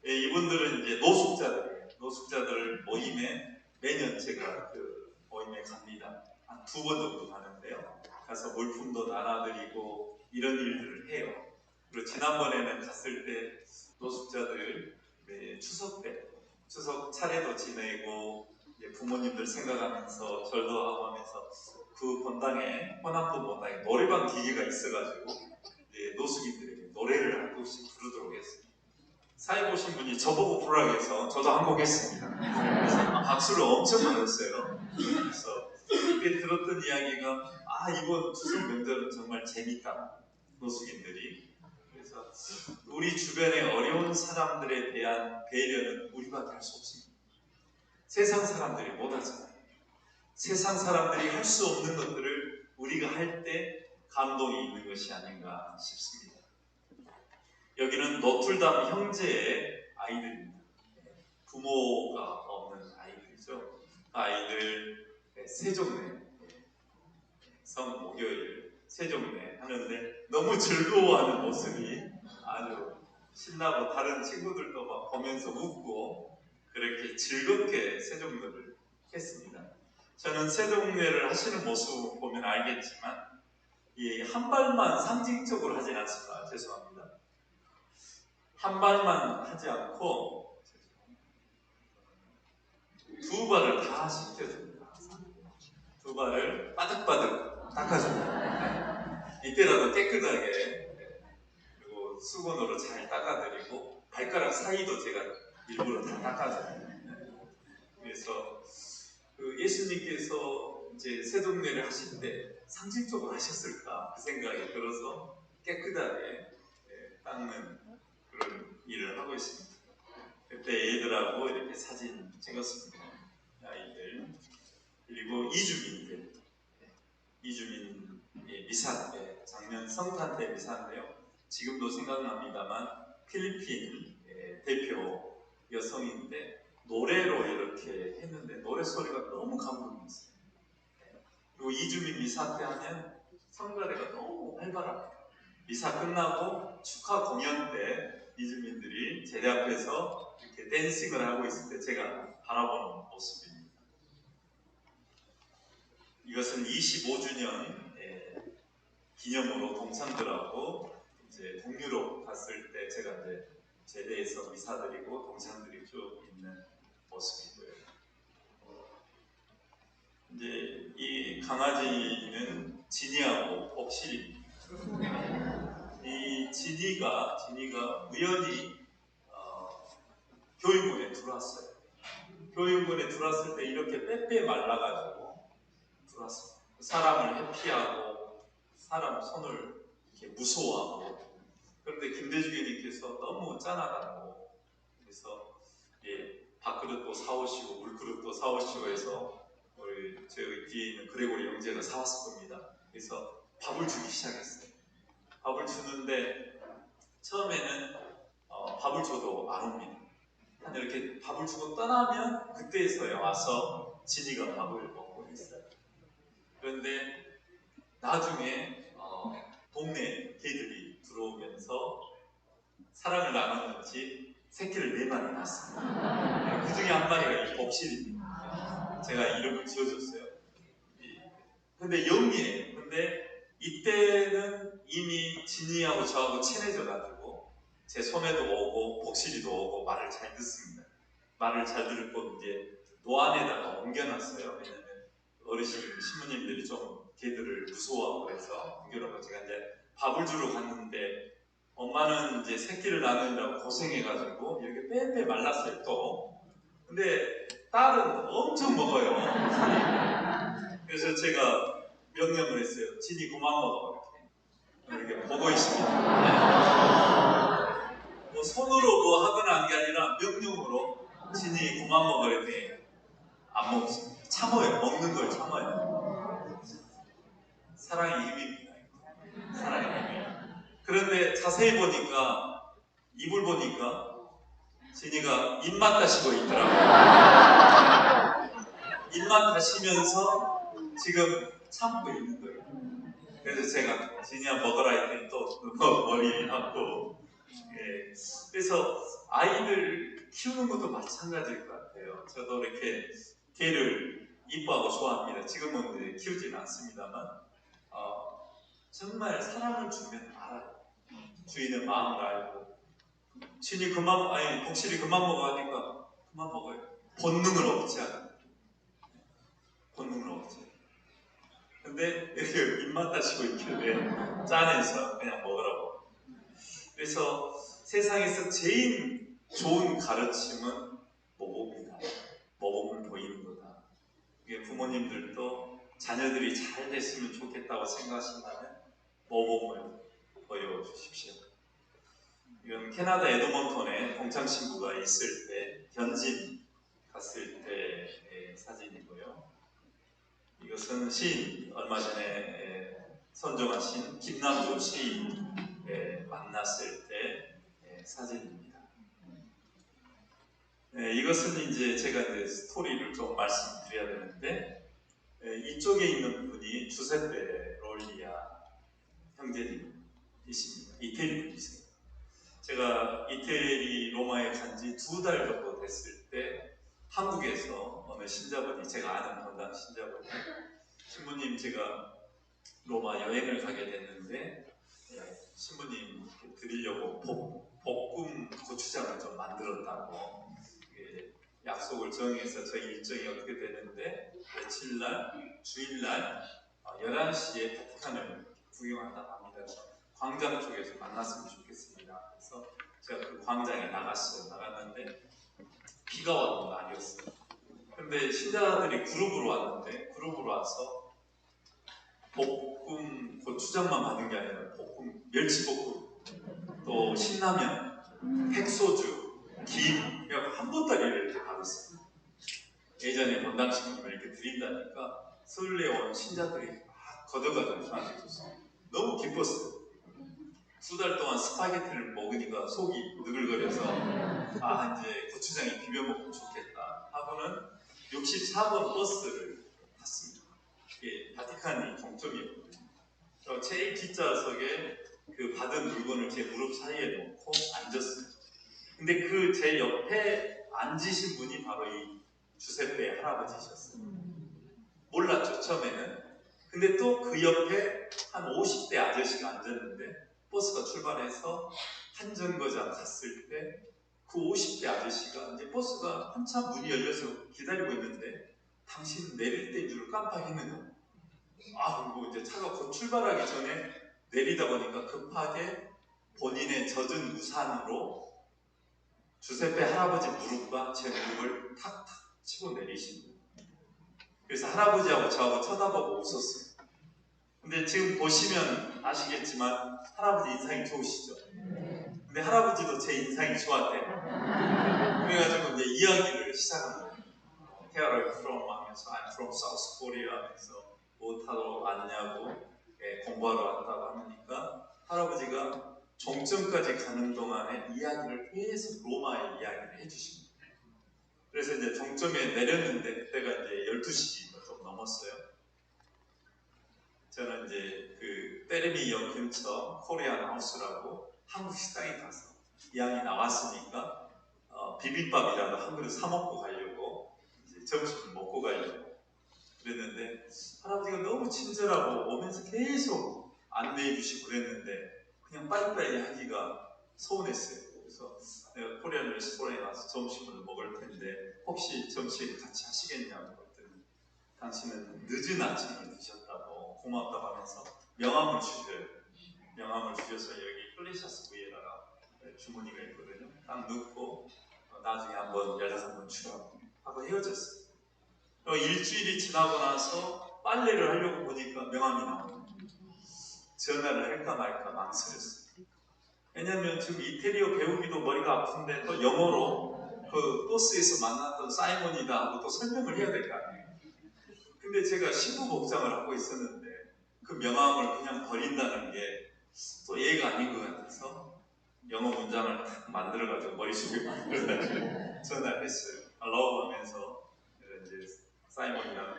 이분들은 이제 노숙자들이에요. 노숙자들 모임에 매년 제가 그 모임에 갑니다. 한 2번 정도 가는데요. 가서 물품도 나눠드리고 이런 일들을 해요. 그리고 지난번에는 갔을 때 노숙자들 추석 때 추석 차례도 지내고 부모님들 생각하면서 절도 하고 하면서 그 본당에, 호남도 본당에 노래방 기계가 있어가지고 노숙인들에게 노래를 한 곡씩 부르도록 했습니다. 사회 보신 분이 저보고 부르라고 해서 저도 한 곡 했습니다. 그래서 박수를 엄청 받았어요. 그래서 그때 들었던 이야기가 이번 추석 명절은 정말 재밌다. 노숙인들이. 그래서 우리 주변의 어려운 사람들에 대한 배려는 우리밖에 할 수 없습니다. 세상 사람들이 못하잖아요. 세상 사람들이 할 수 없는 것들을 우리가 할 때 감동이 있는 것이 아닌가 싶습니다. 여기는 노틀담 형제의 아이들입니다. 부모가 없는 아이들이죠. 아이들 세종례 성 목요일 세종례 하는데 너무 즐거워하는 모습이 아주 신나고 다른 친구들도 막 보면서 웃고 그렇게 즐겁게 세종례를 했습니다. 저는 세종례를 하시는 모습 보면 알겠지만 이 한 발만 상징적으로 하진 않습니다. 죄송합니다. 한 발만 하지 않고 두 발을 다 씻겨줍니다. 두 발을 바득바득 닦아줍니다. 이때라도 깨끗하게 그리고 수건으로 잘 닦아드리고 발가락 사이도 제가 일부러 다 닦아줍니다. 그래서 예수님께서 이제 세종례를 하실 때 상징적으로 하셨을까 그 생각이 들어서 깨끗하게 닦는 그런 일을 하고 있습니다. 그때 애들하고 이렇게 사진 찍었습니다. 아이들 그리고 이주민 미사 때 작년 성탄 때 미사인데요. 지금도 생각납니다만 필리핀 대표 여성인데 노래로 이렇게 했는데 노래 소리가 너무 감동이었어요. 그리고 이주민 미사 때 하면 성가대가 너무 활발합니다. 미사 끝나고 축하 공연 때 이주민들이 제대 앞에서 이렇게 댄싱을 하고 있을 때 제가 바라보는 모습입니다. 이것은 25주년 기념으로 동창들하고 이제 동유럽 갔을 때 제가 이제 제대에서 미사드리고 동창들이 쭉 있는 모습이고요. 이제 이 강아지는 지니하고 복실입니다. 이 지니가 우연히 교육원에 들어왔어요. 교육원에 들어왔을 때 이렇게 빼빼 말라가지고 들어왔어요. 사람을 회피하고 사람 손을 이렇게 무서워하고 그런데 김대중 교수님께서 너무 짠하다고 그래서 밥그릇도 사오시고 물그릇도 사오시고 해서 저희 뒤에 있는 그레고리 형제가 사왔을 겁니다. 그래서 밥을 주기 시작했어요. 밥을 주는데 처음에는 밥을 줘도 안 옵니다. 한 이렇게 밥을 주고 떠나면 그때서야 와서 진이가 밥을 먹고 있어요. 그런데 나중에 동네 개들이 들어오면서 사랑을 나눴는지 새끼를 4마리 낳았습니다. 그 중에 한 마리가 이 복실입니다. 제가 이름을 지어줬어요. 근데 영이에요. 근데 이때는 이미 진이하고 저하고 친해져가지고 제 손에도 오고 복실이도 오고 말을 잘 듣습니다. 말을 잘 듣고 이제 노안에다가 옮겨놨어요. 왜냐면 어르신 신부님들이 좀 개들을 무서워하고 그래서 옮겨놓고 제가 이제 밥을 주러 갔는데 엄마는 이제 새끼를 낳느라고 고생해가지고 이렇게 빼빼 말랐어요 또. 근데 딸은 엄청 먹어요. 그래서 제가 명령을 했어요. 진이 그만 먹어 이렇게 보고 있습니다. 뭐 손으로 뭐 하거나 한 게 아니라 명령으로 진이 그만 먹으랬더니 안 먹습니다. 참아요. 먹는 걸 참아요. 사랑의 힘입니다. 사랑의 힘이에요. 그런데 자세히 보니까 입을 보니까 진이가 입맛 다시고 있더라고요. 입맛 다시면서 지금 참고 있는 거예요. 그래서 제가 진이야 먹어라 했더니 또 머리에 맞고 그래서 아이들 키우는 것도 마찬가지일 것 같아요. 저도 이렇게 개를 이뻐하고 좋아합니다. 지금은 키우진 않습니다만 정말 사랑을 주면 알아요. 주인의 마음을 알고 진이 복실이 그만 먹어 하니까 그만 먹어요. 본능을 없지 않아요. 본능을 없지. 근데 이렇게 입맛 다시고 있길래 짠해서 그냥 먹으라고. 그래서 세상에서 제일 좋은 가르침은 모범이다. 모범을 보이는 거다. 이게 부모님들도 자녀들이 잘 됐으면 좋겠다고 생각하신다면 모범을 보여주십시오. 이건 캐나다 에드먼턴에 동창신부가 있을 때 견진 갔을 때의 사진이고요. 이것은 시인, 얼마 전에 선정한 시인 김남조 시인 만났을 때 사진입니다. 이것은 이제 제가 이제 스토리를 좀 말씀드려야 되는데, 이쪽에 있는 분이 주세페 롤리아 형제님이십니다. 이태리 분이세요. 제가 이태리 로마에 간 지 2달 정도 됐을 때 한국에서 어느 신자분이, 제가 아는 건강 신자분이, 신부님 제가 로마 여행을 가게 됐는데 신부님 드리려고 볶음 고추장을 좀 만들었다고 약속을 정해서 저희 일정이 어떻게 되는데 며칠날 주일날 11시에 바티칸을 구경한다고 합니다. 광장 쪽에서 만났으면 좋겠습니다. 그래서 제가 그 광장에 나갔는데 비가 왔던 날이었어요. 근데 신자들이 그룹으로 왔는데, 그룹으로 와서 볶음 고추장만 받은 게 아니라 볶음, 멸치볶음, 또 신라면, 핵소주, 김, 한 보따리를 이렇게 받았어요. 예전에 본당신님을 이렇게 드린다니까 서울에 온 신자들이 막 걷어가지고 저한테 줬어요. 너무 기뻤어요. 2달 동안 스파게티를 먹으니까 속이 느글거려서 이제 고추장에 비벼 먹으면 좋겠다 하고는 64번 버스를 탔습니다. 이게 바티칸이 종점이었거든요. 제일 뒷좌석에 그 받은 물건을 제 무릎 사이에 놓고 앉았어요. 근데 그 제 옆에 앉으신 분이 바로 이 주세페 할아버지셨어요. 몰랐죠, 처음에는. 근데 또 그 옆에 한 50대 아저씨가 앉았는데, 버스가 출발해서 한 정거장 갔을 때 그 50대 아저씨가 이제 버스가 한참 문이 열려서 기다리고 있는데 당신 내릴 때인 줄 깜빡했는가? 그리고 이제 차가 곧 출발하기 전에 내리다 보니까 급하게 본인의 젖은 우산으로 주세페 할아버지 무릎과 제 무릎을 탁탁 치고 내리신 거예요. 그래서 할아버지하고 저하고 쳐다보고 웃었어요. 근데 지금 보시면 아시겠지만 할아버지 인상이 좋으시죠? 근데 할아버지도 제 인상이 좋았대요. 그래가지고 이제 이야기를 시작한 거예요. Where are you from? 하면서 I'm from South Korea 하면서 뭐 타러 왔냐고 공부하러 왔다고 하니까 할아버지가 종점까지 가는 동안에 이야기를 계속 로마의 이야기를 해주십니다. 그래서 이제 종점에 내렸는데 그때가 이제 12시 좀 넘었어요. 저는 이제 그 때레미역 근처 코리안 하우스라고 한국 식당에 가서 이왕이 나왔으니까 비빔밥이라도 한 그릇 사 먹고 가려고 이제 점심을 먹고 가려고 그랬는데 할아버지가 너무 친절하고 오면서 계속 안내해 주시고 그랬는데 그냥 빨리빨리 하기가 서운했어요. 그래서 내가 코리안 레스토랑에 가서 점심을 먹을 텐데 혹시 점심 같이 하시겠냐고 했더니 당신은 늦은 아침을 드셨다고 고맙다고 하면서 명함을 주셔요. 명함을 주셔서 여기 플레샤스 위에다가 주머니가 있거든요. 딱 넣고 나중에 한번 연락 한번 주라고 하고 헤어졌어요. 일주일이 지나고 나서 빨래를 하려고 보니까 명함이 나오고 전화를 할까 말까 망설였어요. 왜냐면 지금 이태리어 배우기도 머리가 아픈데 또 영어로 그 버스에서 만났던 사이먼이다 하고 또 설명을 해야 될 거 아니에요. 근데 제가 신부 복장을 하고 있었는데 그 명함을 그냥 버린다는 게 또 예의가 아닌 것 같아서 영어 문장을 딱 만들어가지고 머릿속에 만들어가지고 전화를 했어요. Hello 하면서 이제 사이먼이랑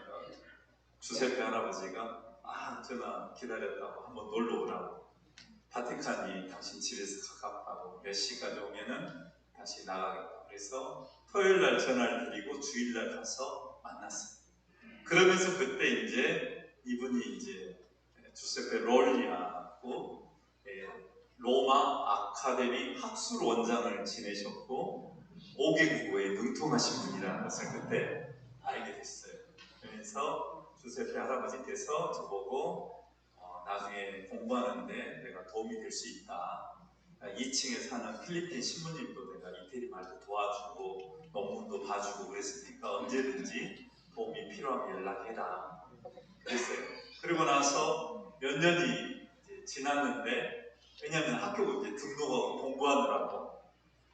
주세페 할아버지가 전화 기다렸다고 한번 놀러 오라고, 바티칸이 당신 집에서 가깝다고 몇 시까지 오면은 다시 나가겠다. 그래서 토요일날 전화를 드리고 주일날 가서 만났어요. 그러면서 그때 이제 이분이 이제 주세페 롤리아고 로마 아카데미 학술 원장을 지내셨고 5개 국어에 능통하신 분이라는 것을 그때 알게 됐어요. 그래서 주세페 할아버지께서 저보고 나중에 공부하는데 내가 도움이 될 수 있다. 2층에 사는 필리핀 신부님도 내가 이태리 말도 도와주고 논문도 봐주고 그랬으니까 언제든지 도움이 필요하면 연락해라. 그랬어요. 그리고 나서 몇 년이 이제 지났는데, 왜냐하면 학교 이제 등록하고 공부하느라고.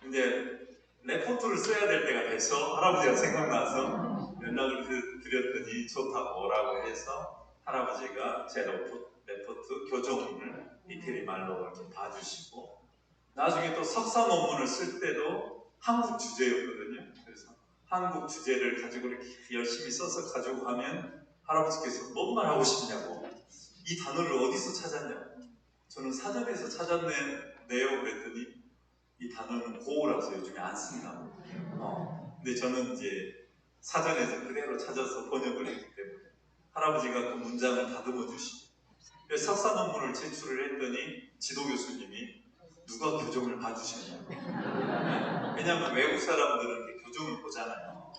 근데 레포트를 써야 될 때가 돼서 할아버지가 생각나서 연락을 드렸더니 좋다고 해서 할아버지가 제 레포트 교정을 이태리 말로 이렇게 봐주시고, 나중에 또 석사 논문을 쓸 때도 한국 주제였거든요. 그래서 한국 주제를 가지고 이렇게 열심히 써서 가지고 가면 할아버지께서 뭔 말 하고 싶냐고, 이 단어를 어디서 찾았냐고. 저는 사전에서 찾았네요 그랬더니 이 단어는 고우라서 요즘에 안 쓴다고. 근데 저는 이제 사전에서 그대로 찾아서 번역을 했기 때문에 할아버지가 그 문장을 다듬어 주시고, 그래서 석사 논문을 제출을 했더니 지도 교수님이 누가 교정을 봐주셨냐고. 왜냐하면 외국 사람들은 이렇게 교정을 보잖아요.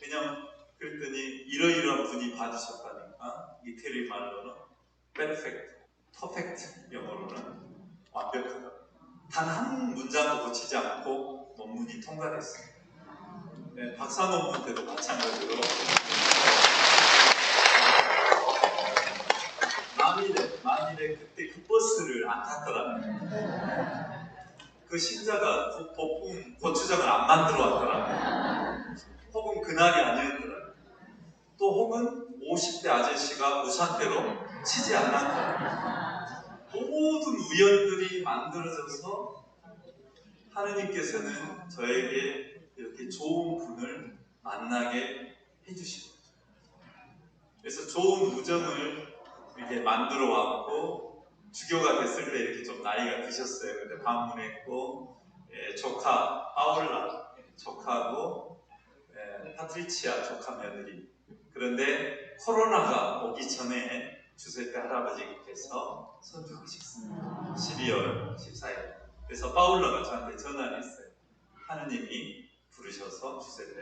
그냥 그랬더니 이러이러한 분이 봐주셨다니까 이태리 말로는 perfect, perfect, 영어로는 완벽하다. 단 한 문장도 고치지 않고 논문이 통과됐습니다. 네, 박사 논문 때도 마찬가지로 만일에 그때 그 버스를 안 탔더라면 그 신자가 복음 고추장을 안 만들어 왔더라면, 혹은 그날이 아니었더라면, 또 혹은 50대 아저씨가 우산대로 치지 않았더라면, 모든 우연들이 만들어져서 하느님께서는 저에게 이렇게 좋은 분을 만나게 해주신 거죠. 그래서 좋은 우정을 이렇게 만들어 왔고, 주교가 됐을 때 이렇게 좀 나이가 드셨어요. 근데 방문했고, 조카 파울라 조카하고 파트리치아 조카 며느리. 그런데 코로나가 오기 전에 주세페 할아버지께서 선교하셨어요. 12월 14일. 그래서 파울라가 저한테 전화를 했어요. 하느님이 부르셔서 주세페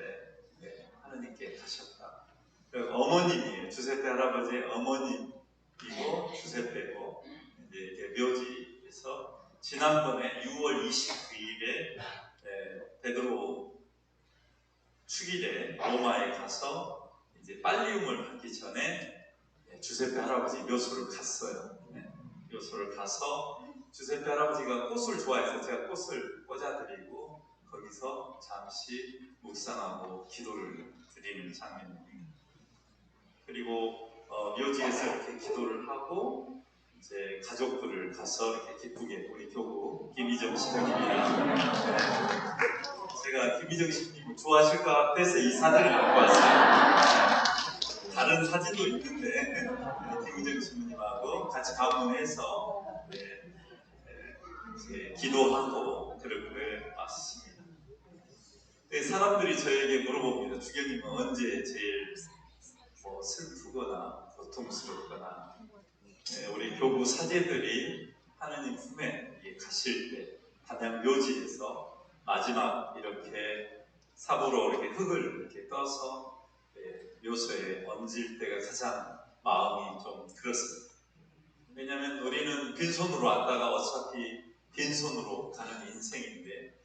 하느님께 가셨다. 어머님이에요. 주세페 할아버지의 어머님이고 주세페고, 이제 이렇게 묘지에서 지난번에 6월 29일에 베드로 축일에 로마에 가서 이제 빨리움을 받기 전에 주세페 할아버지 묘소를 갔어요. 묘소를 가서 주세페 할아버지가 꽃을 좋아해서 제가 꽃을 꽂아드리고 거기서 잠시 묵상하고 기도를 드리는 장면입니다. 그리고 묘지에서 이렇게 기도를 하고 이제 가족들을 가서 이렇게 기쁘게, 우리 교구 김희정 시장님이랑 제가 김희정 시장님을 좋아하실 것 같아서 이 사진을 갖고 왔어요. 다른 사진도 있는데 김희정 시장님하고 같이 방문해서 기도하고 그렇게 왔습니다. 사람들이 저에게 물어봅니다. 주교님은 언제 제일 슬프거나 고통스럽거나, 우리 교구 사제들이 하느님 품에 가실 때 단양 묘지에서 마지막 이렇게 삽으로 이렇게 흙을 이렇게 떠서 묘소에 얹을 때가 가장 마음이 좀 그렇습니다. 왜냐하면 우리는 빈손으로 왔다가 어차피 빈손으로 가는 인생인데,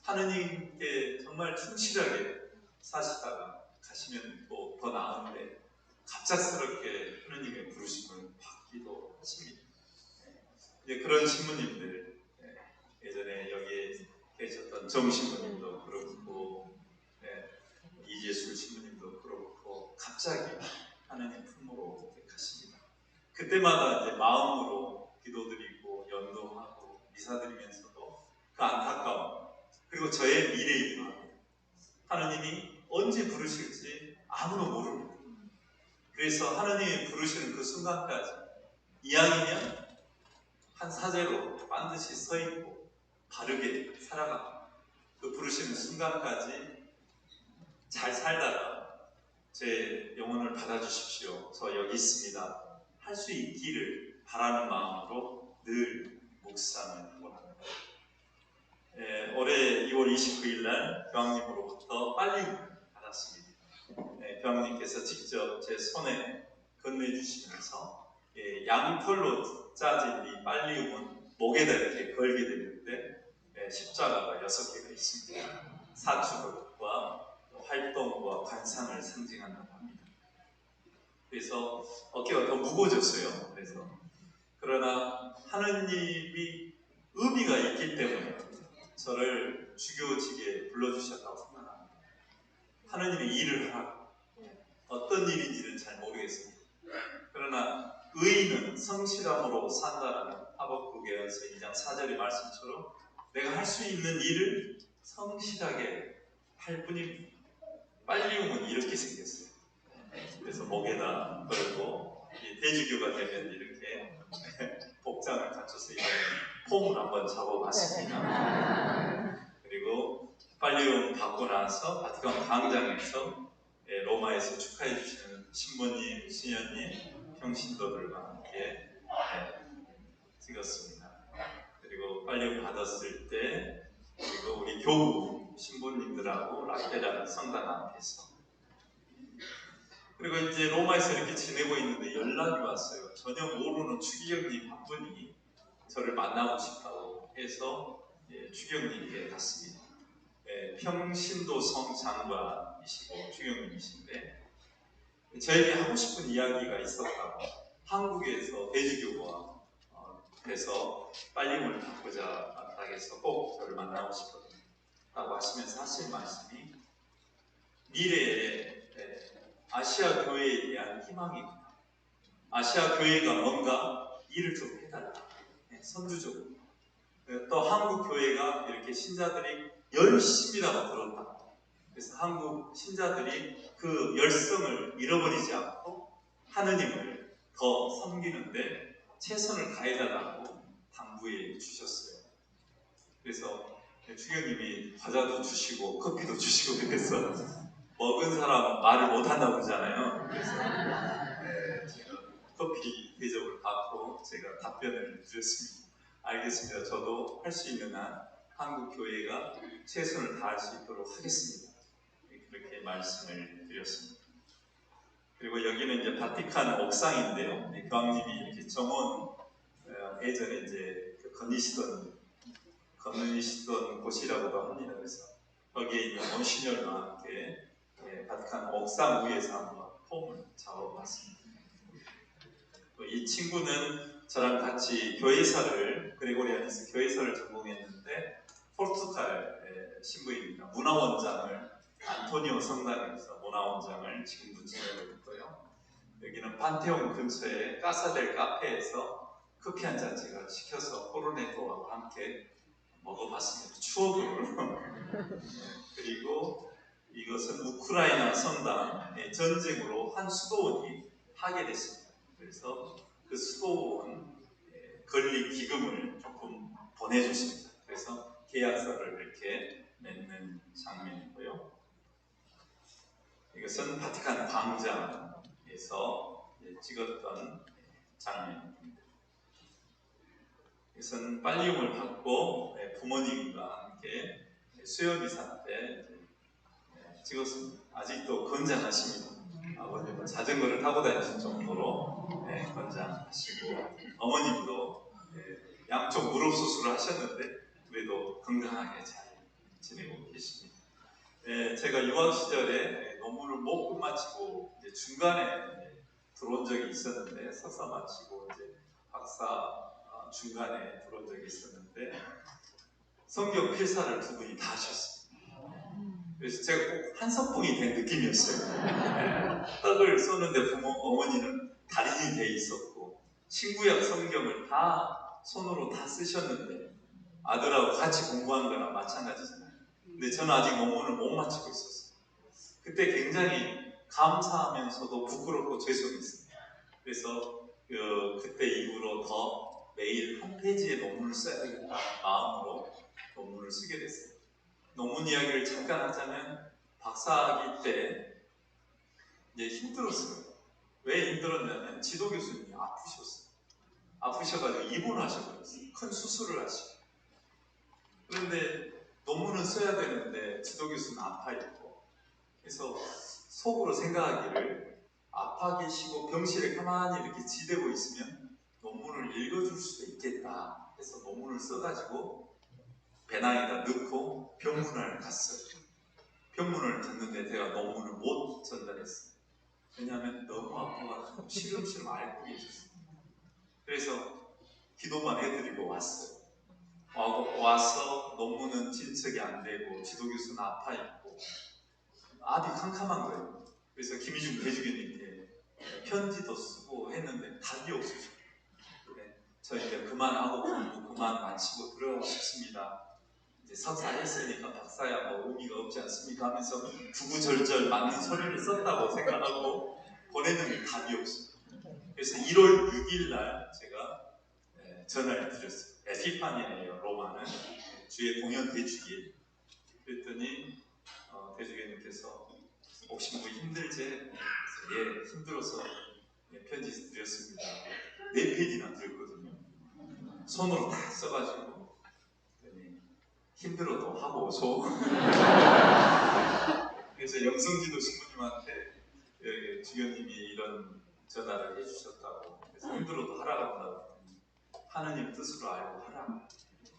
하느님께 정말 충실하게 사시다가 가시면 또 더 나은데 갑작스럽게 하느님의 부르심을 받기도 하십니다. 그런 신부님들, 예전에 여기에 계셨던 정 신부님도 그렇고, 이재술 신부님도 그렇고, 갑자기 하느님 품으로 가십니다. 그때마다 이제 마음으로 기도드리고 연도하고 미사드리면서도 그 안타까움, 그리고 저의 미래이기도 합니다. 하느님이 언제 부르실지 아무도 모릅니다. 그래서 하느님이 부르시는 그 순간까지 이왕이면 한 사제로 반드시 서 있고 바르게 살아가고, 그 부르시는 순간까지 잘 살다가 제 영혼을 받아주십시오, 저 여기 있습니다 할 수 있기를 바라는 마음으로 늘 묵상을 하고 합니다. 올해 2월 29일 날 교황님으로부터 빨리움을 받았습니다. 교황님께서 직접 제 손에 건네주시면서 양털로 짜진 이 빨리움은 목에다 이렇게 걸게 되는데, 십자가가 6개가 있습니다. 사축과 활동과 관상을 상징한다고 합니다. 그래서 어깨가 더 무거워졌어요. 그래서 그러나 하느님이 의미가 있기 때문에 저를 주교직에 불러주셨다고 생각합니다. 하느님의 일을 하라고. 어떤 일인지는 잘 모르겠습니다. 그러나 의인은 성실함으로 산다라는 하박국에서 2장 4절의 말씀처럼 내가 할 수 있는 일을 성실하게 할 뿐입니다. 빨리움은 이렇게 생겼어요. 그래서 목에다 걸고 대주교가 되면 이렇게 복장을 갖춰서 이번에 폼을 한번 잡아봤습니다. 그리고 빨리움 받고 나서 바티칸 광장에서 로마에서 축하해 주시는 신부님, 수녀님, 평신도들과 함께 찍었습니다. 그리고 빨리움 받았을 때 그리고 우리 교구 신부님들하고 라테란 성당 앞에서 그리고 이제 로마에서 이렇게 지내고 있는데 연락이 왔어요. 저녁 오후는 추기경님 한 분이 저를 만나고 싶다고 해서 추기경님께 갔습니다. 평신도 성 장관이시고 추기경님이신데 저에게 하고 싶은 이야기가 있었다고 한국에서 대주교와 해서 빨림을 받고자 마땅해서 꼭 저를 만나고 싶거든요. 라고 하시면서 하신 말씀이 미래에 아시아 교회에 대한 희망이구나. 아시아 교회가 뭔가 일을 좀 해달라. 선두적으로. 또 한국 교회가 이렇게 신자들이 열심이라고 들었다. 그래서 한국 신자들이 그 열성을 잃어버리지 않고 하느님을 더 섬기는데 최선을 다해달라고 당부해 주셨어요. 그래서 주교님이 과자도 주시고 커피도 주시고 그래서 먹은 사람 말을 못한다고 그러잖아요. 그래서 제가 커피 대접을 받고 제가 답변을 드렸습니다. 알겠습니다. 저도 할 수 있는 한 한국 교회가 최선을 다할 수 있도록 하겠습니다. 그렇게 말씀을 드렸습니다. 그리고 여기는 이제 바티칸 옥상인데요. 교황님이 이렇게 정원 예전에 이제 거니시던 곳이라고도 합니다. 그래서 거기에 있는 몬시녀와 함께 바티칸 옥상 위에서 한번 폼을 잡아봤습니다. 이 친구는 저랑 같이 교회사를 그레고리아니스 교회사를 전공했는데 포르투갈 신부입니다. 문화원장을 안토니오 성당에서 문화원장을 지금도 지내고 있고요. 여기는 판테온 근처에 까사델 카페에서 커피 한 잔 제가 시켜서 코르네토와 함께 먹어봤습니다. 추억으로. 그리고 이것은 우크라이나 성당의 전쟁으로 한 수도원이 파괴됐습니다. 그래서 그 수도원 건립 기금을 조금 보내줬습니다. 그래서 계약서를 이렇게 맺는 장면이고요. 이것은 바티칸 광장에서 찍었던 장면입니다. 이것은 빨리움을 받고 부모님과 함께 수요미사 때 찍었습니다. 아직도 건장하십니다. 아버님은 자전거를 타고 다니실 정도로 건장하시고 어머님도 양쪽 무릎 수술을 하셨는데 그래도 건강하게 잘 지내고 계십니다. 제가 유학 시절에 논문을 못 끝마치고 이제 중간에 들어온 적이 있었는데 석사 마치고 이제 박사 중간에 들어온 적이 있었는데 성경 필사를 두 분이 다 하셨습니다. 그래서 제가 꼭 한석봉이 된 느낌이었어요. 떡을 쏘는데 어머니는 달인이 돼 있었고 신구약 성경을 다 손으로 다 쓰셨는데 아들하고 같이 공부한 거랑 마찬가지잖아요. 근데 저는 아직 논문을 못 마치고 있었어요. 그때 굉장히 감사하면서도 부끄럽고 죄송했어요. 그래서 그때 이후로 더 매일 한 페이지의 논문을 써야 되겠다는 마음으로 논문을 쓰게 됐어요. 논문 이야기를 잠깐 하자면 박사학위 때 이제 힘들었어요. 왜 힘들었냐면 지도 교수님이 아프셨어요. 아프셔가지고 입원하셔버렸어요. 큰 수술을 하시고. 그런데 논문을 써야 되는데 지도 교수는 아파 있고. 그래서 속으로 생각하기를 아파 계시고 병실에 가만히 이렇게 지대고 있으면 논문을 읽어줄 수도 있겠다 해서 논문을 써가지고 배낭에다 넣고 병문안을 갔어요. 병문을 갔는데 제가 논문을 못 전달했어요. 왜냐하면 너무 아파가지고 시름시름 앓고 계셨어요. 그래서 기도만 해드리고 왔어요. 와서 논문은 진척이 안 되고 지도교수는 아파 있고 아주 캄캄한 거예요. 그래서 김희중 대주교님께 편지도 쓰고 했는데 답이 없으셔. 저 이제 그만하고 공부 그만 마치고 들어가고 싶습니다. 이제 석사 했으니까 박사야 뭐 의미가 없지 않습니까 하면서 구구절절 맞는 소리를 썼다고 생각하고 보냈는데 답이 없어요. 그래서 1월 6일 날 제가 전화를 드렸어요. 에피파니예요. 로마는 주의 공연 대주기. 그랬더니 대주교님께서 혹시 뭐 힘들지? 예, 힘들어서 편지 드렸습니다. 4페이지나 드렸거든요. 손으로 다 써가지고 힘들어도 하고 오소. 그래서 영성지도 신부님한테 주교님이 이런 전화를 해주셨다고, 그래서 힘들어도 하라고 한다고 하느님 뜻으로 알고 하라.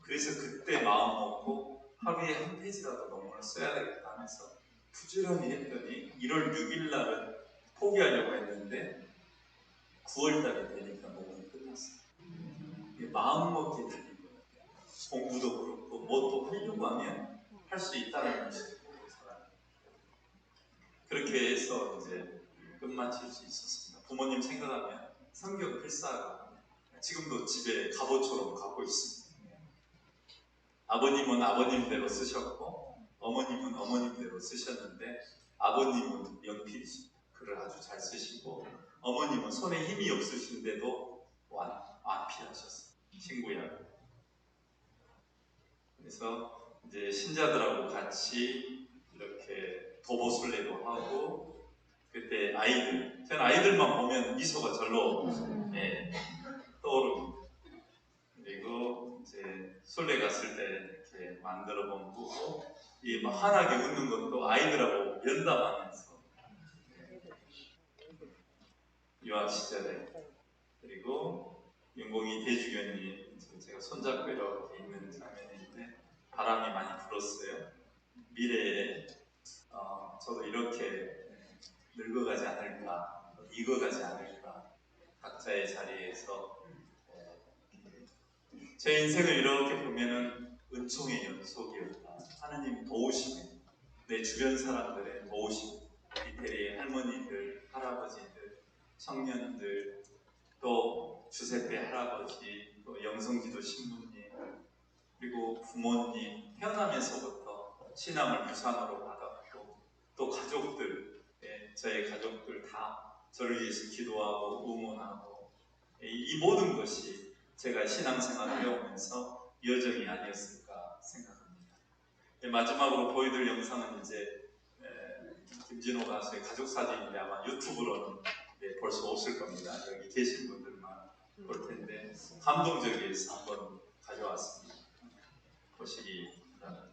그래서 그때 마음 먹고 하루에 한 페이지라도 논문을 써야 되겠다 하면서 부지런히 했더니 1월 6일 날은 포기하려고 했는데 9월 달이 되니까 논문이 끝났어요. 마음 먹기에 달린 거예요. 공부도 그렇고 뭐 또 하려고 하면 할 수 있다는 것이 그렇게 해서 이제 끝마칠 수 있었습니다. 부모님 생각하면 성경 필사가 지금도 집에 갑옷처럼 갖고 있습니다. 아버님은 아버님대로 쓰셨고 어머님은 어머님대로 쓰셨는데 아버님은 연필이십니다. 글을 아주 잘 쓰시고 어머님은 손에 힘이 없으신데도 완필하셨어요. 친구야. 그래서 이제 신자들하고 같이 이렇게 도보순례도 하고 그때 전 아이들만 보면 미소가 절로 떠오릅니다. 그리고 이제 순례 갔을 때 이렇게 만들어 본 거고 이 환하게 웃는 것도 아이들하고 면담하면서 유학 시절에 그리고 윤공이 대주교님 제가 손잡고 이렇게 있는 장면인데 바람이 많이 불었어요. 미래에 저도 이렇게 늙어가지 않을까, 익어가지 않을까, 각자의 자리에서 제 인생을 이렇게 보면은 은총의 연속이었다. 하나님 도우시고 내 주변 사람들의 도우시고 이태리 할머니들, 할아버지들, 청년들, 또 주세배 할아버지, 또 영성지도 신부님, 그리고 부모님 태어나면서부터 신앙을 무상으로 받았고 또 가족들, 저의 가족들 다 저를 위해서 기도하고 응원하고 이 모든 것이 제가 신앙생활을 해오면서 여정이 아니었을까 생각합니다. 마지막으로 보여드릴 영상은 이제 김진호 가수의 가족 사진인데 아마 유튜브로는 볼 수 없을 겁니다. 여기 계신 분들만 볼 텐데 감동적이어서 한번 가져왔습니다. 보시기 바랍니다.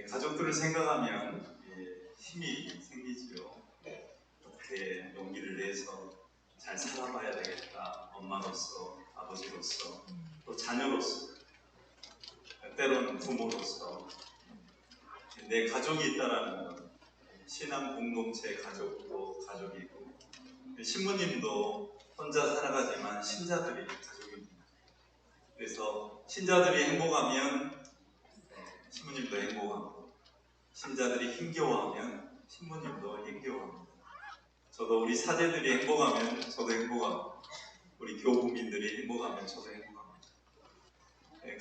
가족들을 생각하면 힘이 생기지요. 어떻게 용기를 내서 잘 살아봐야 되겠다. 엄마로서, 아버지로서, 또 자녀로서, 때로는 부모로서 내 가족이 있다라는 건 신앙 공동체 가족도 가족이고, 신부님도 혼자 살아가지만 신자들이 가족입니다. 그래서 신자들이 행복하면 신부님도 행복하고, 신자들이 힘겨워하면 신부님도 힘겨워합니다. 저도 우리 사제들이 행복하면 저도 행복하고, 우리 교구민들이 행복하면 저도 행복합니다.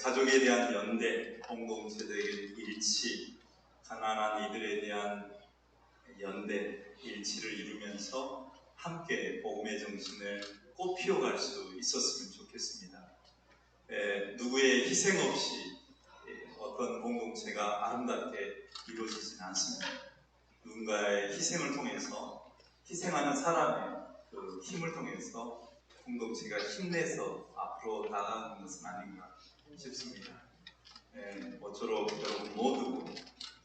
가족에 대한 연대, 공동체적인 일치, 가난한 이들에 대한 연대, 일치를 이루면서 함께 복음의 정신을 꽃피워갈 수 있었으면 좋겠습니다. 누구의 희생 없이 어떤 공동체가 아름답게 이루어지지는 않습니다. 누군가의 희생을 통해서, 희생하는 사람의 그 힘을 통해서 공동체가 힘내서 앞으로 나아가는 것은 아닌가 싶습니다. 모쪼록 여러분 모두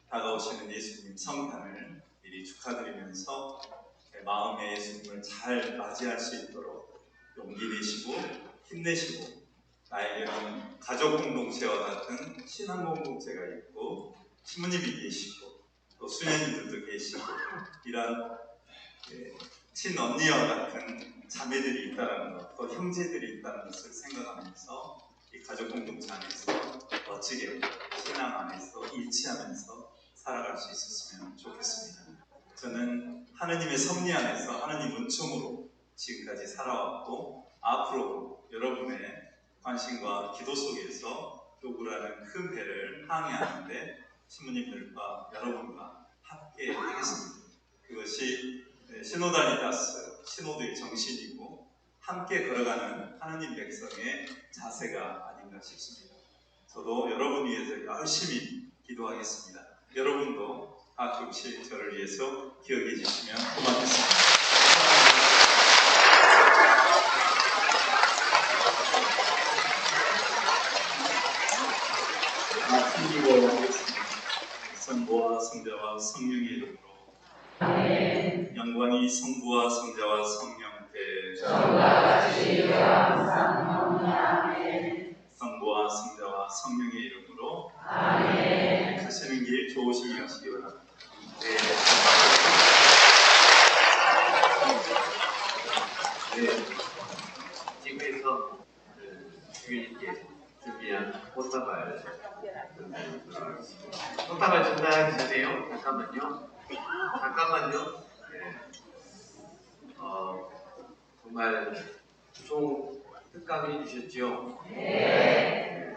다가오시는 예수님 성탄을 미리 축하드리면서 마음의 예수님을 잘 맞이할 수 있도록 용기 내시고 힘내시고, 나에게는 가족 공동체와 같은 신앙 공동체가 있고 신부님이 계시고 또 수녀님들도 계시고 이런 친언니와 같은 자매들이 있다는 것, 또 형제들이 있다는 것을 생각하면서 이 가족 공동체 안에서 멋지게 신앙 안에서 일치하면서 살아갈 수 있었으면 좋겠습니다. 저는 하느님의 섭리 안에서 하느님 은총으로 지금까지 살아왔고, 앞으로 여러분의 관심과 기도 속에서 교구라는 큰 배를 항해하는데 신부님들과 여러분과 함께 하겠습니다. 그것이 시노달리다스, 신호도의 정신이고 함께 걸어가는 하느님 백성의 자세가 아닌가 싶습니다. 저도 여러분 위해서 열심히 기도하겠습니다. 여러분도 가끔씩 저를 위해서 기억해 주시면 고맙겠습니다. 성부와 성자와 성령의 이름으로 아멘. 영광이 성부와 성자와 성령께 처음과 같이 항상 아멘. 성부와 성자와 성령의 이름으로 아멘. 가시는 길 좋으심이 하시기 바랍니다. 지금에서 주일께 준비한 꽃다발 꽃다발 전달하기 전에요. 잠깐만요. 정말 총 특강해 주셨죠? 네.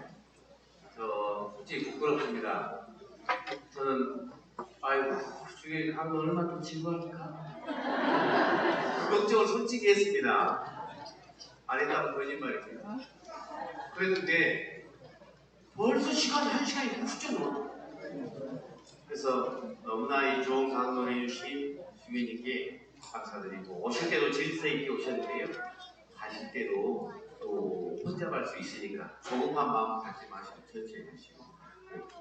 저 솔직히 부끄럽습니다. 저는 주일 하면 얼마나 좀 지루할까? 그 걱정을 솔직히 했습니다. 안 했다면 거짓말이에요. 그랬는데 벌써 시간이 1시간이 훌쩍 넘어. 그래서 너무나 이 좋은 강론해 주신 주교님께 감사드리고, 오실 때도 질서 있게 오셨는데요. 가실 때도 또 혼자 갈 수 있으니까 조급한 마음 갖지 마시고 천천히 하시고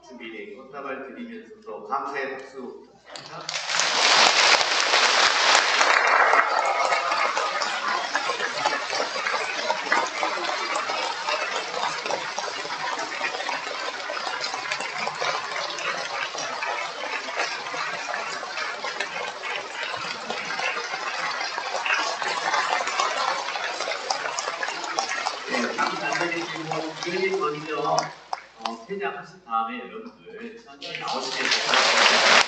준비된 꽃다발 드리면서 또 감사의 박수. 주님 먼저 퇴장하신 다음에 여러분들 천천히 나오시면 됩니다.